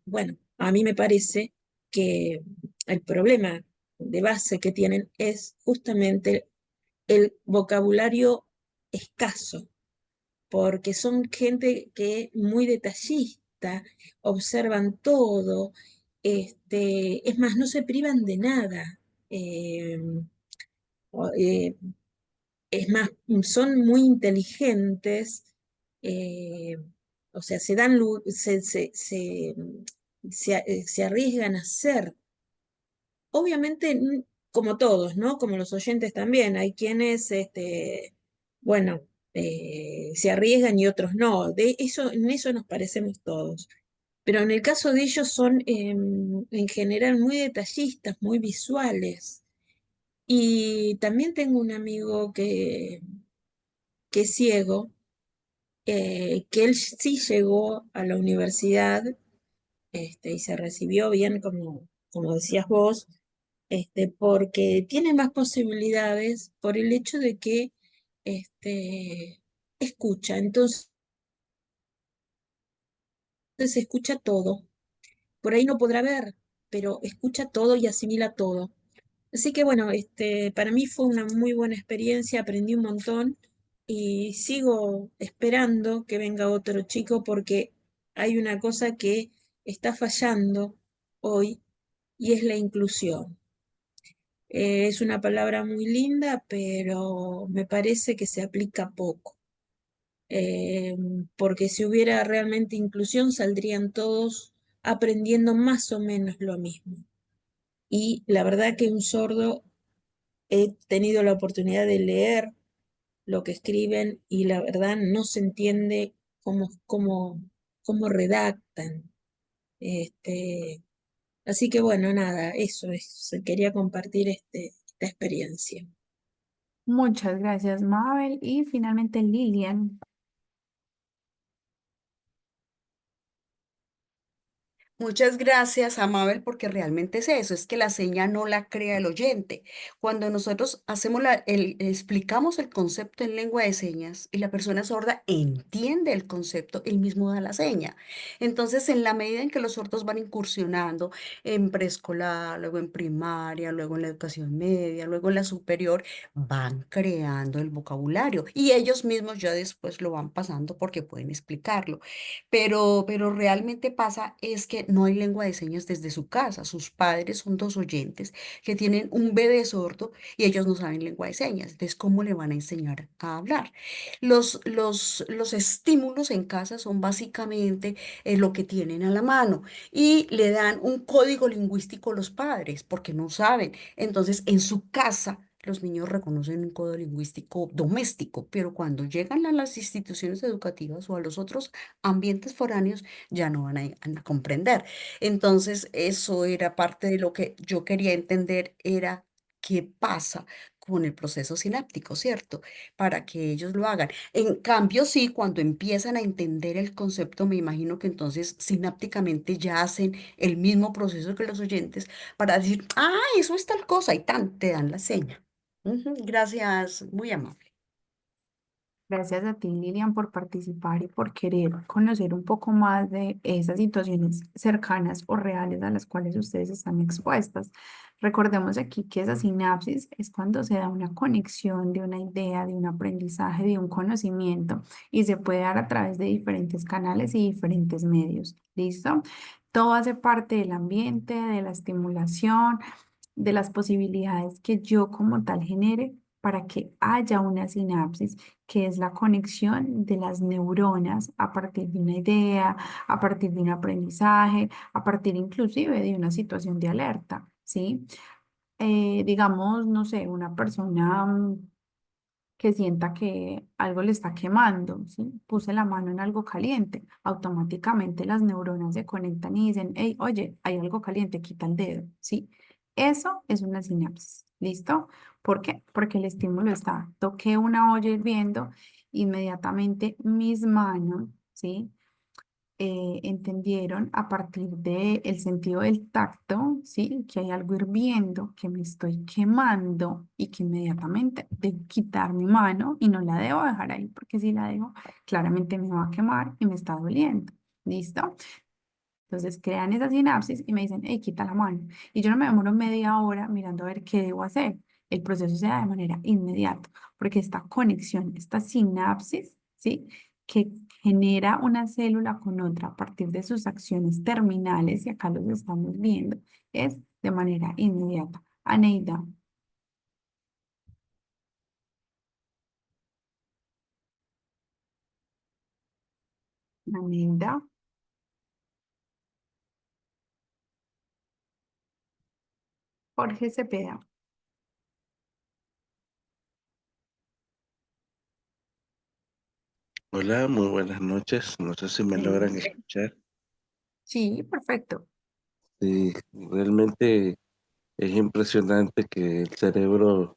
bueno, a mí me parece que el problema de base que tienen es justamente el vocabulario escaso, porque son gente que muy detallista, observan todo, es más, no se privan de nada. eh, o- eh, es más, son muy inteligentes, eh, o sea, se dan, se arriesgan a hacer. Obviamente, como todos, ¿no? Como los oyentes también, hay quienes, bueno, se arriesgan y otros no. De eso, en eso nos parecemos todos. Pero en el caso de ellos son en general muy detallistas, muy visuales. Y también tengo un amigo que es ciego, que él sí llegó a la universidad y se recibió bien, como decías vos, porque tiene más posibilidades por el hecho de que escucha, entonces escucha todo. Por ahí no podrá ver, pero escucha todo y asimila todo. Así que bueno, para mí fue una muy buena experiencia, aprendí un montón y sigo esperando que venga otro chico porque hay una cosa que está fallando hoy y es la inclusión. Es una palabra muy linda, pero me parece que se aplica poco. Eh, Porque si hubiera realmente inclusión, saldrían todos aprendiendo más o menos lo mismo. Y la verdad que un sordo he tenido la oportunidad de leer lo que escriben y la verdad no se entiende cómo redactan. Este, Así que bueno, nada, eso es, quería compartir esta experiencia. Muchas gracias, Mabel. Y finalmente Lilian. Muchas gracias, Amabel, porque realmente es eso, es que la seña no la crea el oyente. Cuando nosotros explicamos el concepto en lengua de señas y la persona sorda entiende el concepto, él mismo da la seña. Entonces, en la medida en que los sordos van incursionando en preescolar, luego en primaria, luego en la educación media, luego en la superior, van creando el vocabulario y ellos mismos ya después lo van pasando porque pueden explicarlo. Pero realmente pasa es que no hay lengua de señas desde su casa. Sus padres son dos oyentes que tienen un bebé sordo y ellos no saben lengua de señas. Entonces, ¿cómo le van a enseñar a hablar? Los estímulos en casa son básicamente lo que tienen a la mano y le dan un código lingüístico a los padres porque no saben. Entonces, en su casa los niños reconocen un código lingüístico doméstico, pero cuando llegan a las instituciones educativas o a los otros ambientes foráneos ya no van a comprender. Entonces, eso era parte de lo que yo quería entender, era qué pasa con el proceso sináptico, ¿cierto? Para que ellos lo hagan. En cambio, sí, cuando empiezan a entender el concepto, me imagino que entonces sinápticamente ya hacen el mismo proceso que los oyentes para decir, ah, eso es tal cosa y tan, te dan la seña. Ujú, gracias, muy amable. Gracias a ti, Lilian, por participar y por querer conocer un poco más de esas situaciones cercanas o reales a las cuales ustedes están expuestas. Recordemos aquí que esa sinapsis es cuando se da una conexión de una idea, de un aprendizaje, de un conocimiento y se puede dar a través de diferentes canales y diferentes medios. ¿Listo? Todo hace parte del ambiente, de la estimulación, de las posibilidades que yo como tal genere para que haya una sinapsis, que es la conexión de las neuronas a partir de una idea, a partir de un aprendizaje, a partir inclusive de una situación de alerta, ¿sí? Digamos, no sé, una persona que sienta que algo le está quemando, ¿sí? Puse la mano en algo caliente, automáticamente las neuronas se conectan y dicen, hey, oye, hay algo caliente, quita el dedo, ¿sí? Eso es una sinapsis, ¿listo? ¿Por qué? Porque el estímulo está, toqué una olla hirviendo, inmediatamente mis manos, ¿sí? Entendieron a partir del sentido del tacto, ¿sí? Que hay algo hirviendo, que me estoy quemando y que inmediatamente debo quitar mi mano y no la debo dejar ahí, porque si la dejo, claramente me va a quemar y me está doliendo. ¿Listo? Entonces crean esa sinapsis y me dicen, hey, quita la mano. Y yo no me demoro media hora mirando a ver qué debo hacer. El proceso se da de manera inmediata, porque esta conexión, esta sinapsis, ¿sí? Que genera una célula con otra a partir de sus acciones terminales, y acá los estamos viendo, es de manera inmediata. Aneida, Aneida, Jorge Cepeda. Hola, muy buenas noches. No sé si me logran escuchar. Sí, perfecto. Sí, realmente es impresionante que el cerebro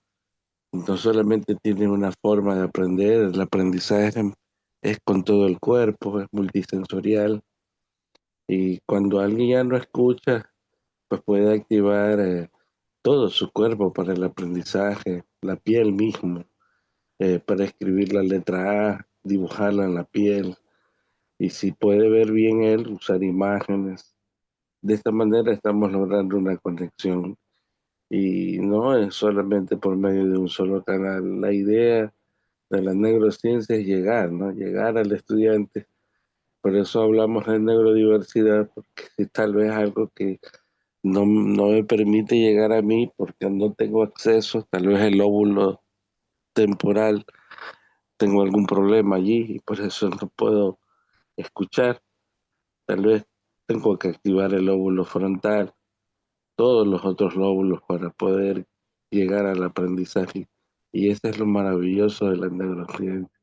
no solamente tiene una forma de aprender, el aprendizaje es con todo el cuerpo, es multisensorial y cuando alguien ya no escucha, pues puede activar todo su cuerpo para el aprendizaje, la piel mismo, para escribir la letra A, dibujarla en la piel y si puede ver bien él, usar imágenes. De esta manera estamos logrando una conexión y no es solamente por medio de un solo canal. La idea de la neurociencia es llegar, ¿no? Llegar al estudiante. Por eso hablamos de neurodiversidad, porque es tal vez algo que no me permite llegar a mí porque no tengo acceso, tal vez el lóbulo temporal, tengo algún problema allí y por eso no puedo escuchar. Tal vez tengo que activar el lóbulo frontal, todos los otros lóbulos para poder llegar al aprendizaje. Y eso es lo maravilloso de la neurociencia.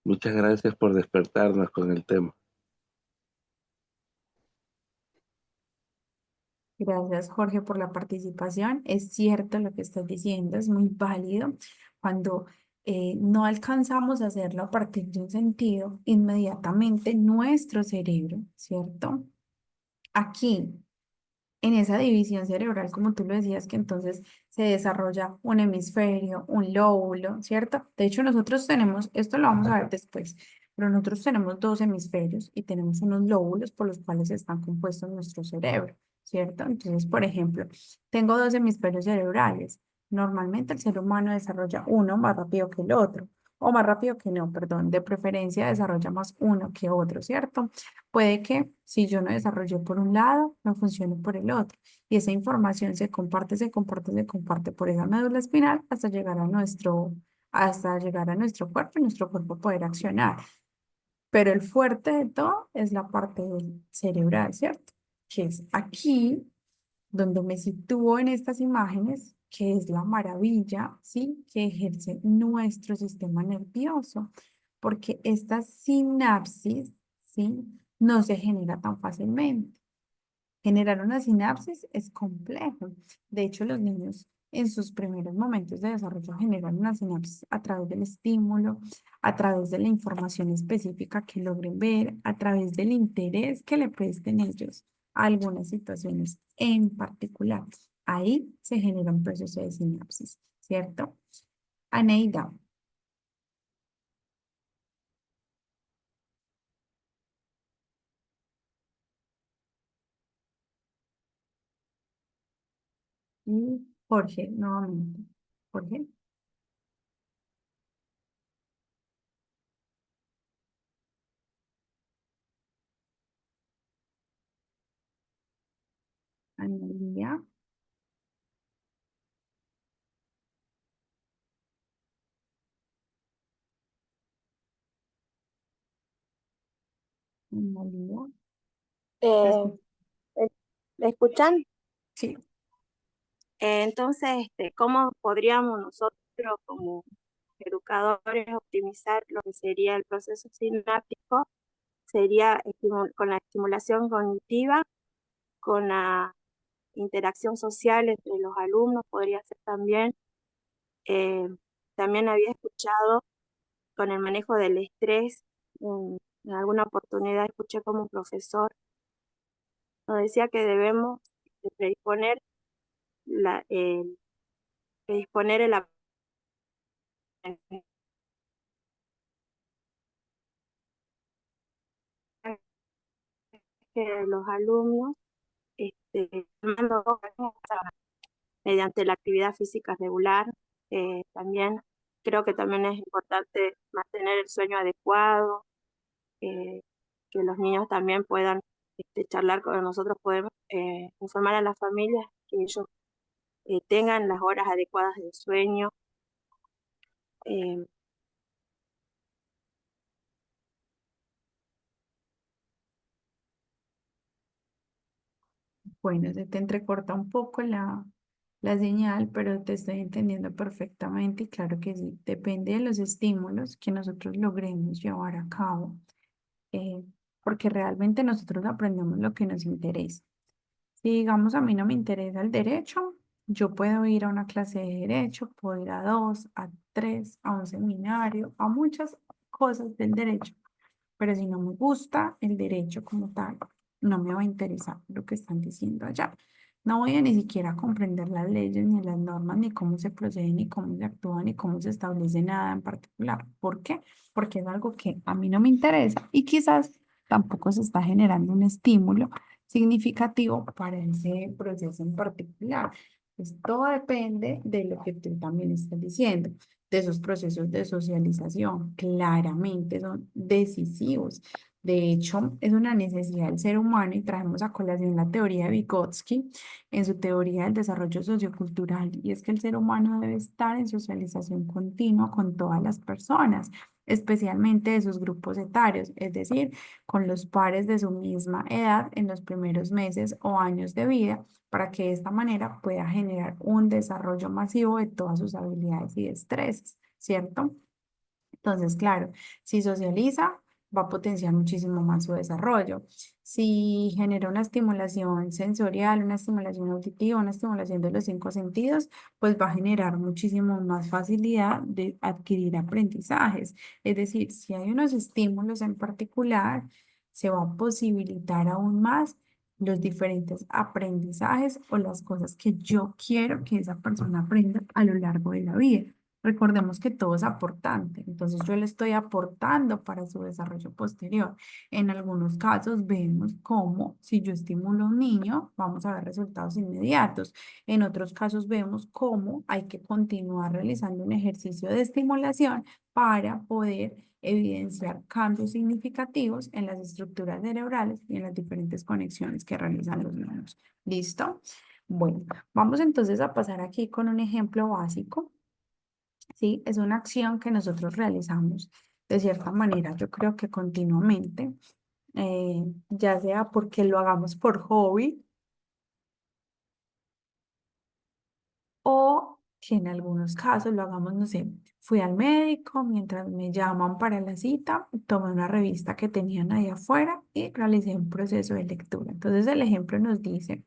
Muchas gracias por despertarnos con el tema. Gracias, Jorge, por la participación. Es cierto lo que estás diciendo, es muy válido. Cuando no alcanzamos a hacerlo a partir de un sentido, inmediatamente nuestro cerebro, ¿cierto? Aquí, en esa división cerebral, como tú lo decías, que entonces se desarrolla un hemisferio, un lóbulo, ¿cierto? De hecho, nosotros tenemos, esto lo vamos a ver después, pero nosotros tenemos dos hemisferios y tenemos unos lóbulos por los cuales están compuestos nuestro cerebro, ¿cierto? Entonces, por ejemplo, tengo dos hemisferios cerebrales. Normalmente el ser humano desarrolla uno más rápido que el otro, o más rápido que no, perdón, de preferencia desarrolla más uno que otro, ¿cierto? Puede que si yo no desarrollé por un lado, no funcione por el otro. Y esa información se comparte, se comparte, se comparte por esa médula espinal hasta llegar a nuestro cuerpo y nuestro cuerpo poder accionar. Pero el fuerte de todo es la parte del cerebral, ¿cierto? Que es aquí donde me sitúo en estas imágenes, que es la maravilla, ¿sí? Que ejerce nuestro sistema nervioso, porque esta sinapsis, ¿sí? No se genera tan fácilmente. Generar una sinapsis es complejo. De hecho, los niños en sus primeros momentos de desarrollo generan una sinapsis a través del estímulo, a través de la información específica que logren ver, a través del interés que le presten ellos a algunas situaciones en particular. Ahí se genera un proceso de sinapsis, ¿cierto? Aneida, y Jorge, nuevamente. Jorge, Aneida. María, Eh, escu- ¿me me escuchan? sí, Entonces, ¿cómo podríamos nosotros como educadores optimizar lo que sería el proceso sináptico? Sería con la estimulación cognitiva, con la interacción social entre los alumnos, podría ser también. Eh, También había escuchado con el manejo del estrés, en alguna oportunidad escuché como un profesor nos decía que debemos predisponer, predisponer el aprendizaje de los alumnos, formando mediante la actividad física regular. También creo que también es importante mantener el sueño adecuado, eh, que los niños también puedan charlar con nosotros, podemos informar a las familias que ellos tengan las horas adecuadas de sueño. eh, bueno, se te entrecorta un poco la señal, pero te estoy entendiendo perfectamente y claro que sí, depende de los estímulos que nosotros logremos llevar a cabo, eh, porque realmente nosotros aprendemos lo que nos interesa. Si digamos a mí no me interesa el derecho, yo puedo ir a una clase de derecho, puedo ir a dos, a tres, a un seminario, a muchas cosas del derecho, pero si no me gusta el derecho como tal, no me va a interesar lo que están diciendo allá. No voy a ni siquiera comprender las leyes, ni las normas, ni cómo se procede, ni cómo se actúa, ni cómo se establece nada en particular. ¿Por qué? Porque es algo que a mí no me interesa y quizás tampoco se está generando un estímulo significativo para ese proceso en particular. Pues todo depende de lo que tú también estás diciendo, de esos procesos de socialización. Claramente son decisivos. De hecho, es una necesidad del ser humano y traemos a colación la teoría de Vygotsky en su teoría del desarrollo sociocultural, y es que el ser humano debe estar en socialización continua con todas las personas, especialmente de sus grupos etarios, es decir, con los pares de su misma edad en los primeros meses o años de vida, para que de esta manera pueda generar un desarrollo masivo de todas sus habilidades y destrezas, ¿cierto? Entonces, claro, si socializa, va a potenciar muchísimo más su desarrollo. Si genera una estimulación sensorial, una estimulación auditiva, una estimulación de los cinco sentidos, pues va a generar muchísimo más facilidad de adquirir aprendizajes. Es decir, si hay unos estímulos en particular, se va a posibilitar aún más los diferentes aprendizajes o las cosas que yo quiero que esa persona aprenda a lo largo de la vida. Recordemos que todo es aportante, entonces yo le estoy aportando para su desarrollo posterior. En algunos casos vemos cómo si yo estimulo a un niño, vamos a ver resultados inmediatos. En otros casos vemos cómo hay que continuar realizando un ejercicio de estimulación para poder evidenciar cambios significativos en las estructuras cerebrales y en las diferentes conexiones que realizan los niños. ¿Listo? Bueno, vamos entonces a pasar aquí con un ejemplo básico. ¿Sí? Es una acción que nosotros realizamos de cierta manera, yo creo que continuamente, ya sea porque lo hagamos por hobby o que en algunos casos lo hagamos, no sé, fui al médico mientras me llaman para la cita, tomé una revista que tenían ahí afuera y realicé un proceso de lectura. Entonces el ejemplo nos dice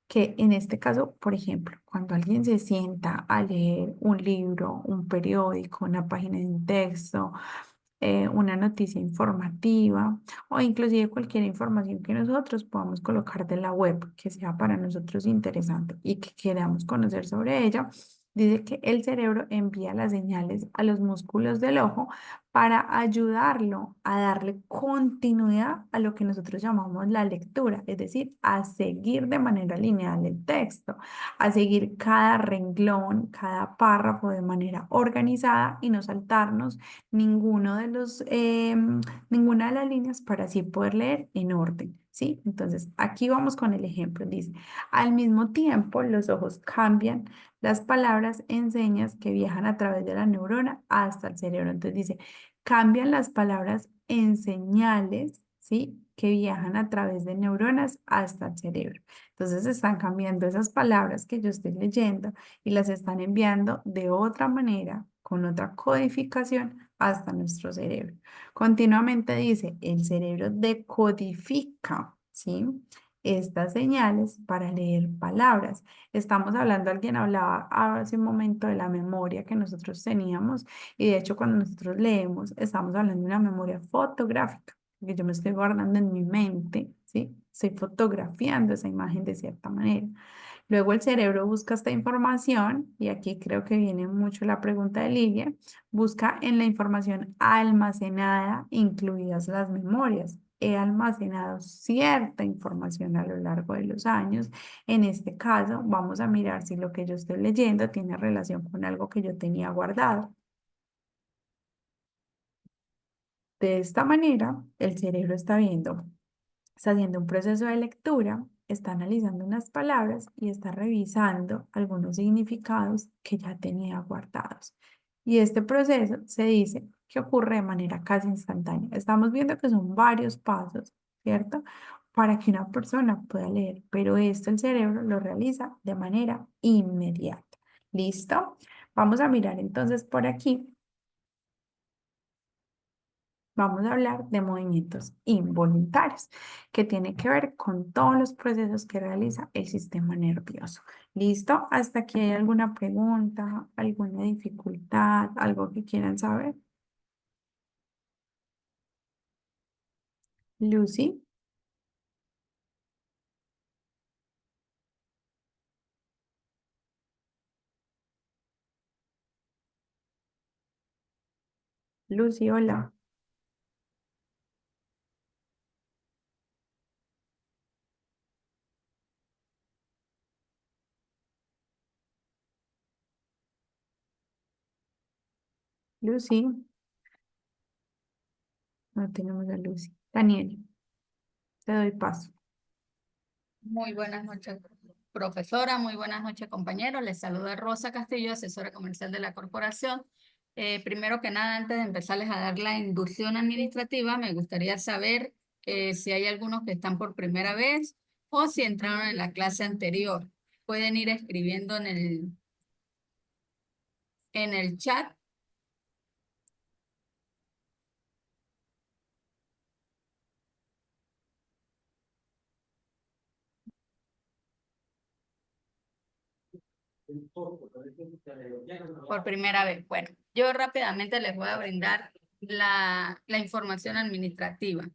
que en este caso, por ejemplo, cuando alguien se sienta a leer un libro, un periódico, una página de un texto, una noticia informativa o inclusive cualquier información que nosotros podamos colocar de la web que sea para nosotros interesante y que queramos conocer sobre ella, dice que el cerebro envía las señales a los músculos del ojo para ayudarlo a darle continuidad a lo que nosotros llamamos la lectura, es decir, a seguir de manera lineal el texto, a seguir cada renglón, cada párrafo de manera organizada y no saltarnos ninguno de ninguna de las líneas para así poder leer en orden, ¿sí? Entonces, aquí vamos con el ejemplo. Dice, al mismo tiempo, los ojos cambian las palabras en señas que viajan a través de la neurona hasta el cerebro. Entonces dice, cambian las palabras en señales, ¿sí? que viajan a través de neuronas hasta el cerebro. Entonces están cambiando esas palabras que yo estoy leyendo y las están enviando de otra manera, con otra codificación, hasta nuestro cerebro. Continuamente dice, el cerebro decodifica, ¿sí? Estas señales para leer palabras. Estamos hablando, alguien hablaba hace un momento de la memoria que nosotros teníamos y de hecho cuando nosotros leemos estamos hablando de una memoria fotográfica, que yo me estoy guardando en mi mente, ¿sí? Estoy fotografiando esa imagen de cierta manera. Luego el cerebro busca esta información, y aquí creo que viene mucho la pregunta de Lidia, busca en la información almacenada, incluidas las memorias. He almacenado cierta información a lo largo de los años. En este caso, vamos a mirar si lo que yo estoy leyendo tiene relación con algo que yo tenía guardado. De esta manera, el cerebro está haciendo un proceso de lectura, está analizando unas palabras y está revisando algunos significados que ya tenía guardados. Y este proceso se dice que ocurre de manera casi instantánea. Estamos viendo que son varios pasos, ¿cierto? Para que una persona pueda leer, pero esto el cerebro lo realiza de manera inmediata. ¿Listo? Vamos a mirar entonces por aquí. Vamos a hablar de movimientos involuntarios, que tiene que ver con todos los procesos que realiza el sistema nervioso. ¿Listo? ¿Hasta aquí hay alguna pregunta, alguna dificultad, algo que quieran saber? Lucy, Lucy, hola. Lucy, no tenemos a Lucy. Daniel, te doy paso. Muy buenas noches, profesora. Muy buenas noches, compañeros. Les saluda Rosa Castillo, asesora comercial de la corporación. Primero que nada, antes de empezarles a dar la inducción administrativa, me gustaría saber si hay algunos que están por primera vez o si entraron en la clase anterior. Pueden ir escribiendo en el chat. Por primera vez. Bueno, yo rápidamente les voy a brindar la información administrativa.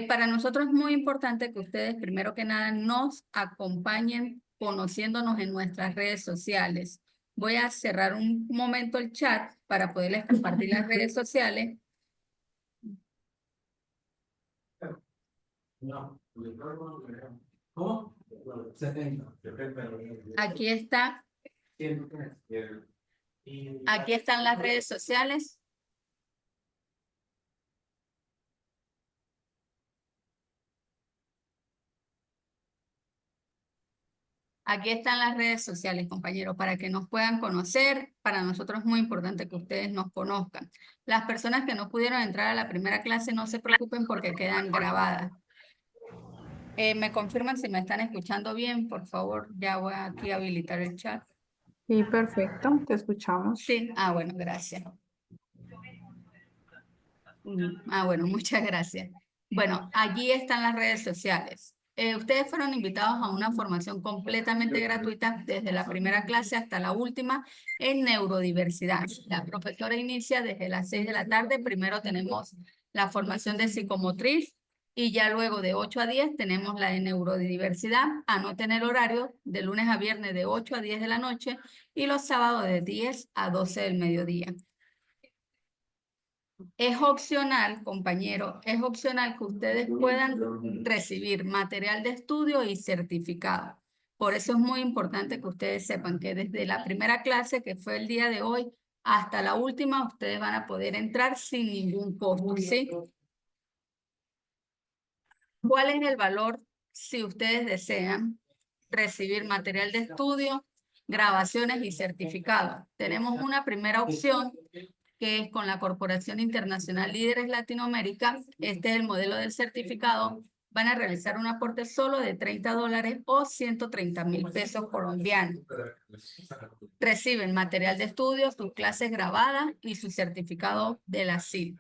Para nosotros es muy importante que ustedes, primero que nada, nos acompañen conociéndonos en nuestras redes sociales. Voy a cerrar un momento el chat para poderles compartir las redes sociales. ¿Cómo? Aquí está. Aquí están las redes sociales. Aquí están las redes sociales, compañeros, para que nos puedan conocer. Para nosotros es muy importante que ustedes nos conozcan. Las personas que no pudieron entrar a la primera clase, no se preocupen porque quedan grabadas. ¿Me confirman si me están escuchando bien? Por favor, ya voy aquí a habilitar el chat. Sí, perfecto, te escuchamos. Sí, bueno, gracias. Bueno, muchas gracias. Bueno, allí están las redes sociales. Ustedes fueron invitados a una formación completamente gratuita desde la primera clase hasta la última en neurodiversidad. La profesora inicia desde las 6 de la tarde. Primero tenemos la formación de psicomotriz y ya luego de 8 a 10 tenemos la de neurodiversidad. Anoten el horario de lunes a viernes de 8 a 10 de la noche y los sábados de 10 a 12 del mediodía. Es opcional, compañero, es opcional que ustedes puedan recibir material de estudio y certificado. Por eso es muy importante que ustedes sepan que desde la primera clase, que fue el día de hoy, hasta la última, ustedes van a poder entrar sin ningún costo, ¿sí? ¿Cuál es el valor si ustedes desean recibir material de estudio, grabaciones y certificados? Tenemos una primera opción, que es con la Corporación Internacional Líderes Latinoamérica. Este es el modelo del certificado. Van a realizar un aporte solo de $30 o 130.000 pesos colombianos. Reciben material de estudio, sus clases grabadas y su certificado de la CIL.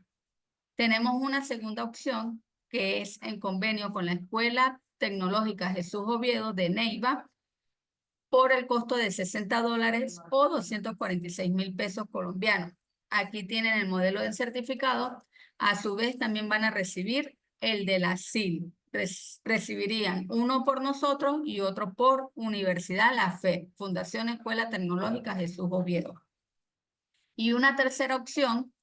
Tenemos una segunda opción que es en convenio con la Escuela Tecnológica Jesús Oviedo de Neiva por el costo de $60 o 246.000 pesos colombianos. Aquí tienen el modelo de certificado. A su vez también van a recibir el de la CIL. Recibirían uno por nosotros y otro por Universidad La Fe, Fundación Escuela Tecnológica Jesús Oviedo. Y una tercera opción,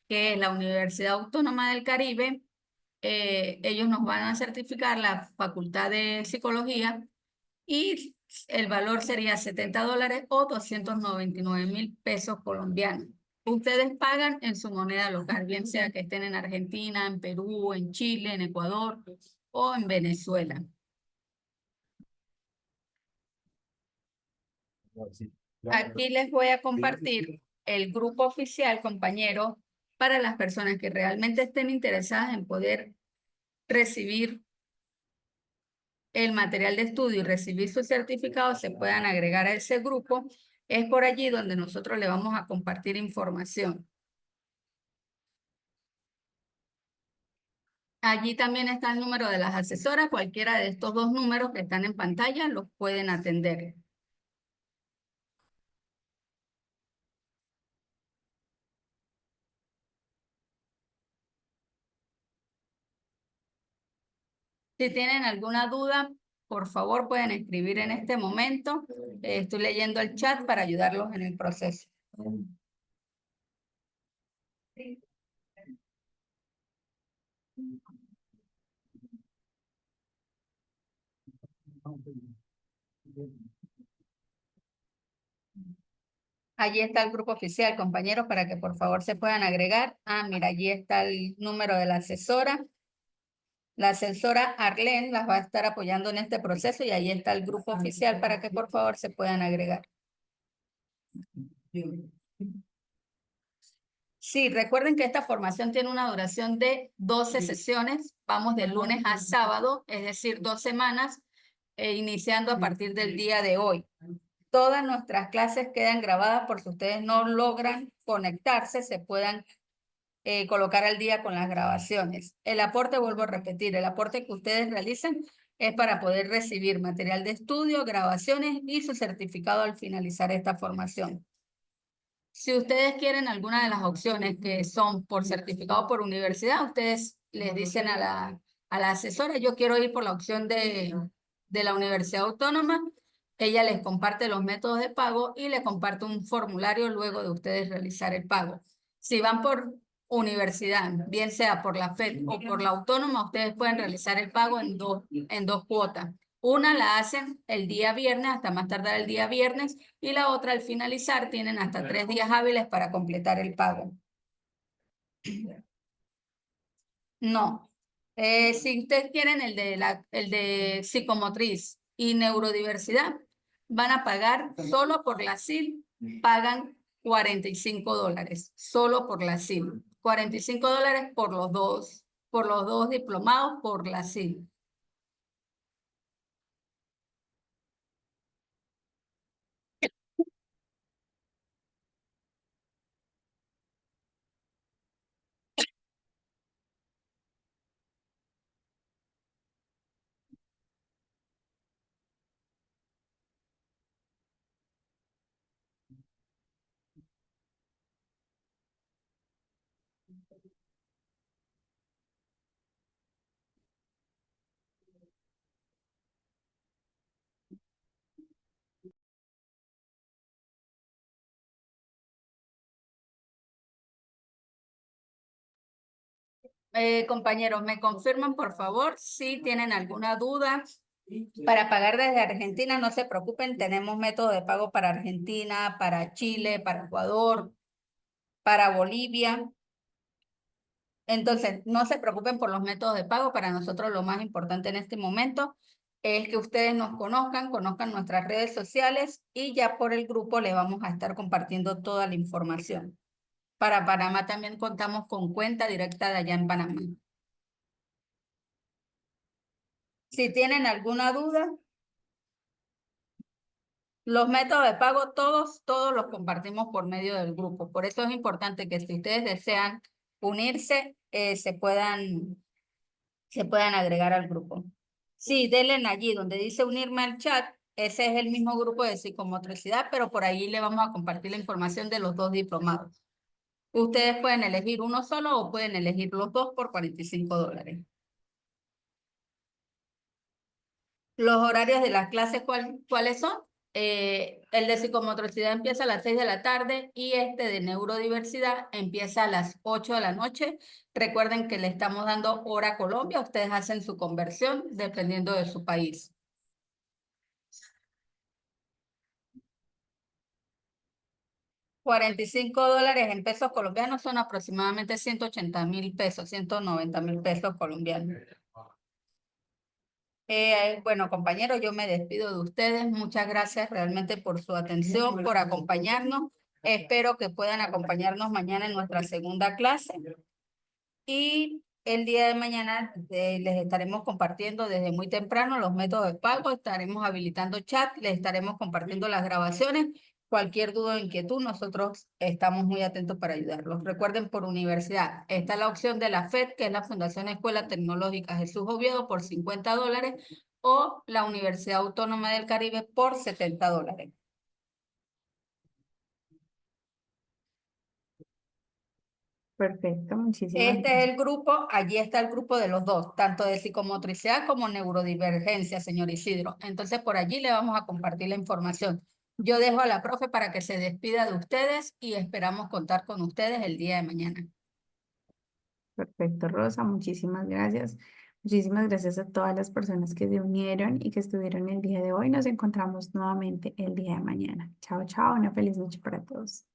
que es la Universidad Autónoma del Caribe. Ellos nos van a certificar la Facultad de Psicología y el valor sería $70 o 299.000 pesos colombianos. Ustedes pagan en su moneda local, bien sea que estén en Argentina, en Perú, en Chile, en Ecuador o en Venezuela. Aquí les voy a compartir el grupo oficial, compañeros, para las personas que realmente estén interesadas en poder recibir el material de estudio y recibir su certificado, se puedan agregar a ese grupo. Es por allí donde nosotros le vamos a compartir información. Allí también está el número de las asesoras. Cualquiera de estos dos números que están en pantalla los pueden atender. Si tienen alguna duda, por favor pueden escribir en este momento. Estoy leyendo el chat para ayudarlos en el proceso. Allí está el grupo oficial, compañeros, para que por favor se puedan agregar. Ah, mira, allí está el número de la asesora. La asesora Arlene las va a estar apoyando en este proceso y ahí está el grupo oficial para que por favor se puedan agregar. Sí, recuerden que esta formación tiene una duración de 12 sesiones. Vamos de lunes a sábado, es decir, 2 semanas, iniciando a partir del día de hoy. Todas nuestras clases quedan grabadas por si ustedes no logran conectarse, se puedan colocar al día con las grabaciones. El aporte, vuelvo a repetir, el aporte que ustedes realicen es para poder recibir material de estudio, grabaciones y su certificado al finalizar esta formación. Si ustedes quieren alguna de las opciones que son por certificado por universidad, ustedes les dicen a la asesora, yo quiero ir por la opción de la Universidad Autónoma. Ella les comparte los métodos de pago y les comparte un formulario luego de ustedes realizar el pago. Si van por universidad, bien sea por la FED o por la Autónoma, ustedes pueden realizar el pago en dos cuotas. Una la hacen el día viernes, hasta más tardar el día viernes, y la otra al finalizar tienen hasta 3 días hábiles para completar el pago. No. Si ustedes quieren el de psicomotriz y neurodiversidad, van a pagar solo por la CIL, pagan $45, solo por la CIL. $45 por los dos diplomados por la CIL. Compañeros, ¿me confirman por favor si tienen alguna duda? Para pagar desde Argentina, no se preocupen, tenemos método de pago para Argentina, para Chile, para Ecuador, para Bolivia. Entonces, no se preocupen por los métodos de pago. Para nosotros lo más importante en este momento es que ustedes nos conozcan nuestras redes sociales y ya por el grupo le vamos a estar compartiendo toda la información. Para Panamá también contamos con cuenta directa de allá en Panamá. Si tienen alguna duda, los métodos de pago todos los compartimos por medio del grupo. Por eso es importante que si ustedes desean unirse, se puedan agregar al grupo. Sí, denle allí donde dice unirme al chat. Ese es el mismo grupo de psicomotricidad, pero por ahí le vamos a compartir la información de los 2 diplomados. Ustedes pueden elegir uno solo o pueden elegir los 2 por $45. Los horarios de las clases, ¿cuáles son? El de psicomotricidad empieza a las 6 de la tarde y este de neurodiversidad empieza a las 8 de la noche. Recuerden que le estamos dando hora Colombia, ustedes hacen su conversión dependiendo de su país. $45 en pesos colombianos son aproximadamente 180.000 pesos, 190.000 pesos colombianos. Bueno, compañeros, yo me despido de ustedes. Muchas gracias realmente por su atención, por acompañarnos. Espero que puedan acompañarnos mañana en nuestra segunda clase. Y el día de mañana les estaremos compartiendo desde muy temprano los métodos de pago, estaremos habilitando chat, les estaremos compartiendo las grabaciones. Cualquier duda o inquietud, nosotros estamos muy atentos para ayudarlos. Recuerden, por universidad, está la opción de la FED, que es la Fundación Escuela Tecnológica Jesús Oviedo, por $50, o la Universidad Autónoma del Caribe por $70. Perfecto, muchísimas Este es el grupo, allí está el grupo de los 2, tanto de psicomotricidad como neurodivergencia, señor Isidro. Entonces, por allí le vamos a compartir la información. Yo dejo a la profe para que se despida de ustedes y esperamos contar con ustedes el día de mañana. Perfecto, Rosa, muchísimas gracias. Muchísimas gracias a todas las personas que se unieron y que estuvieron el día de hoy. Nos encontramos nuevamente el día de mañana. Chao, chao, una feliz noche para todos.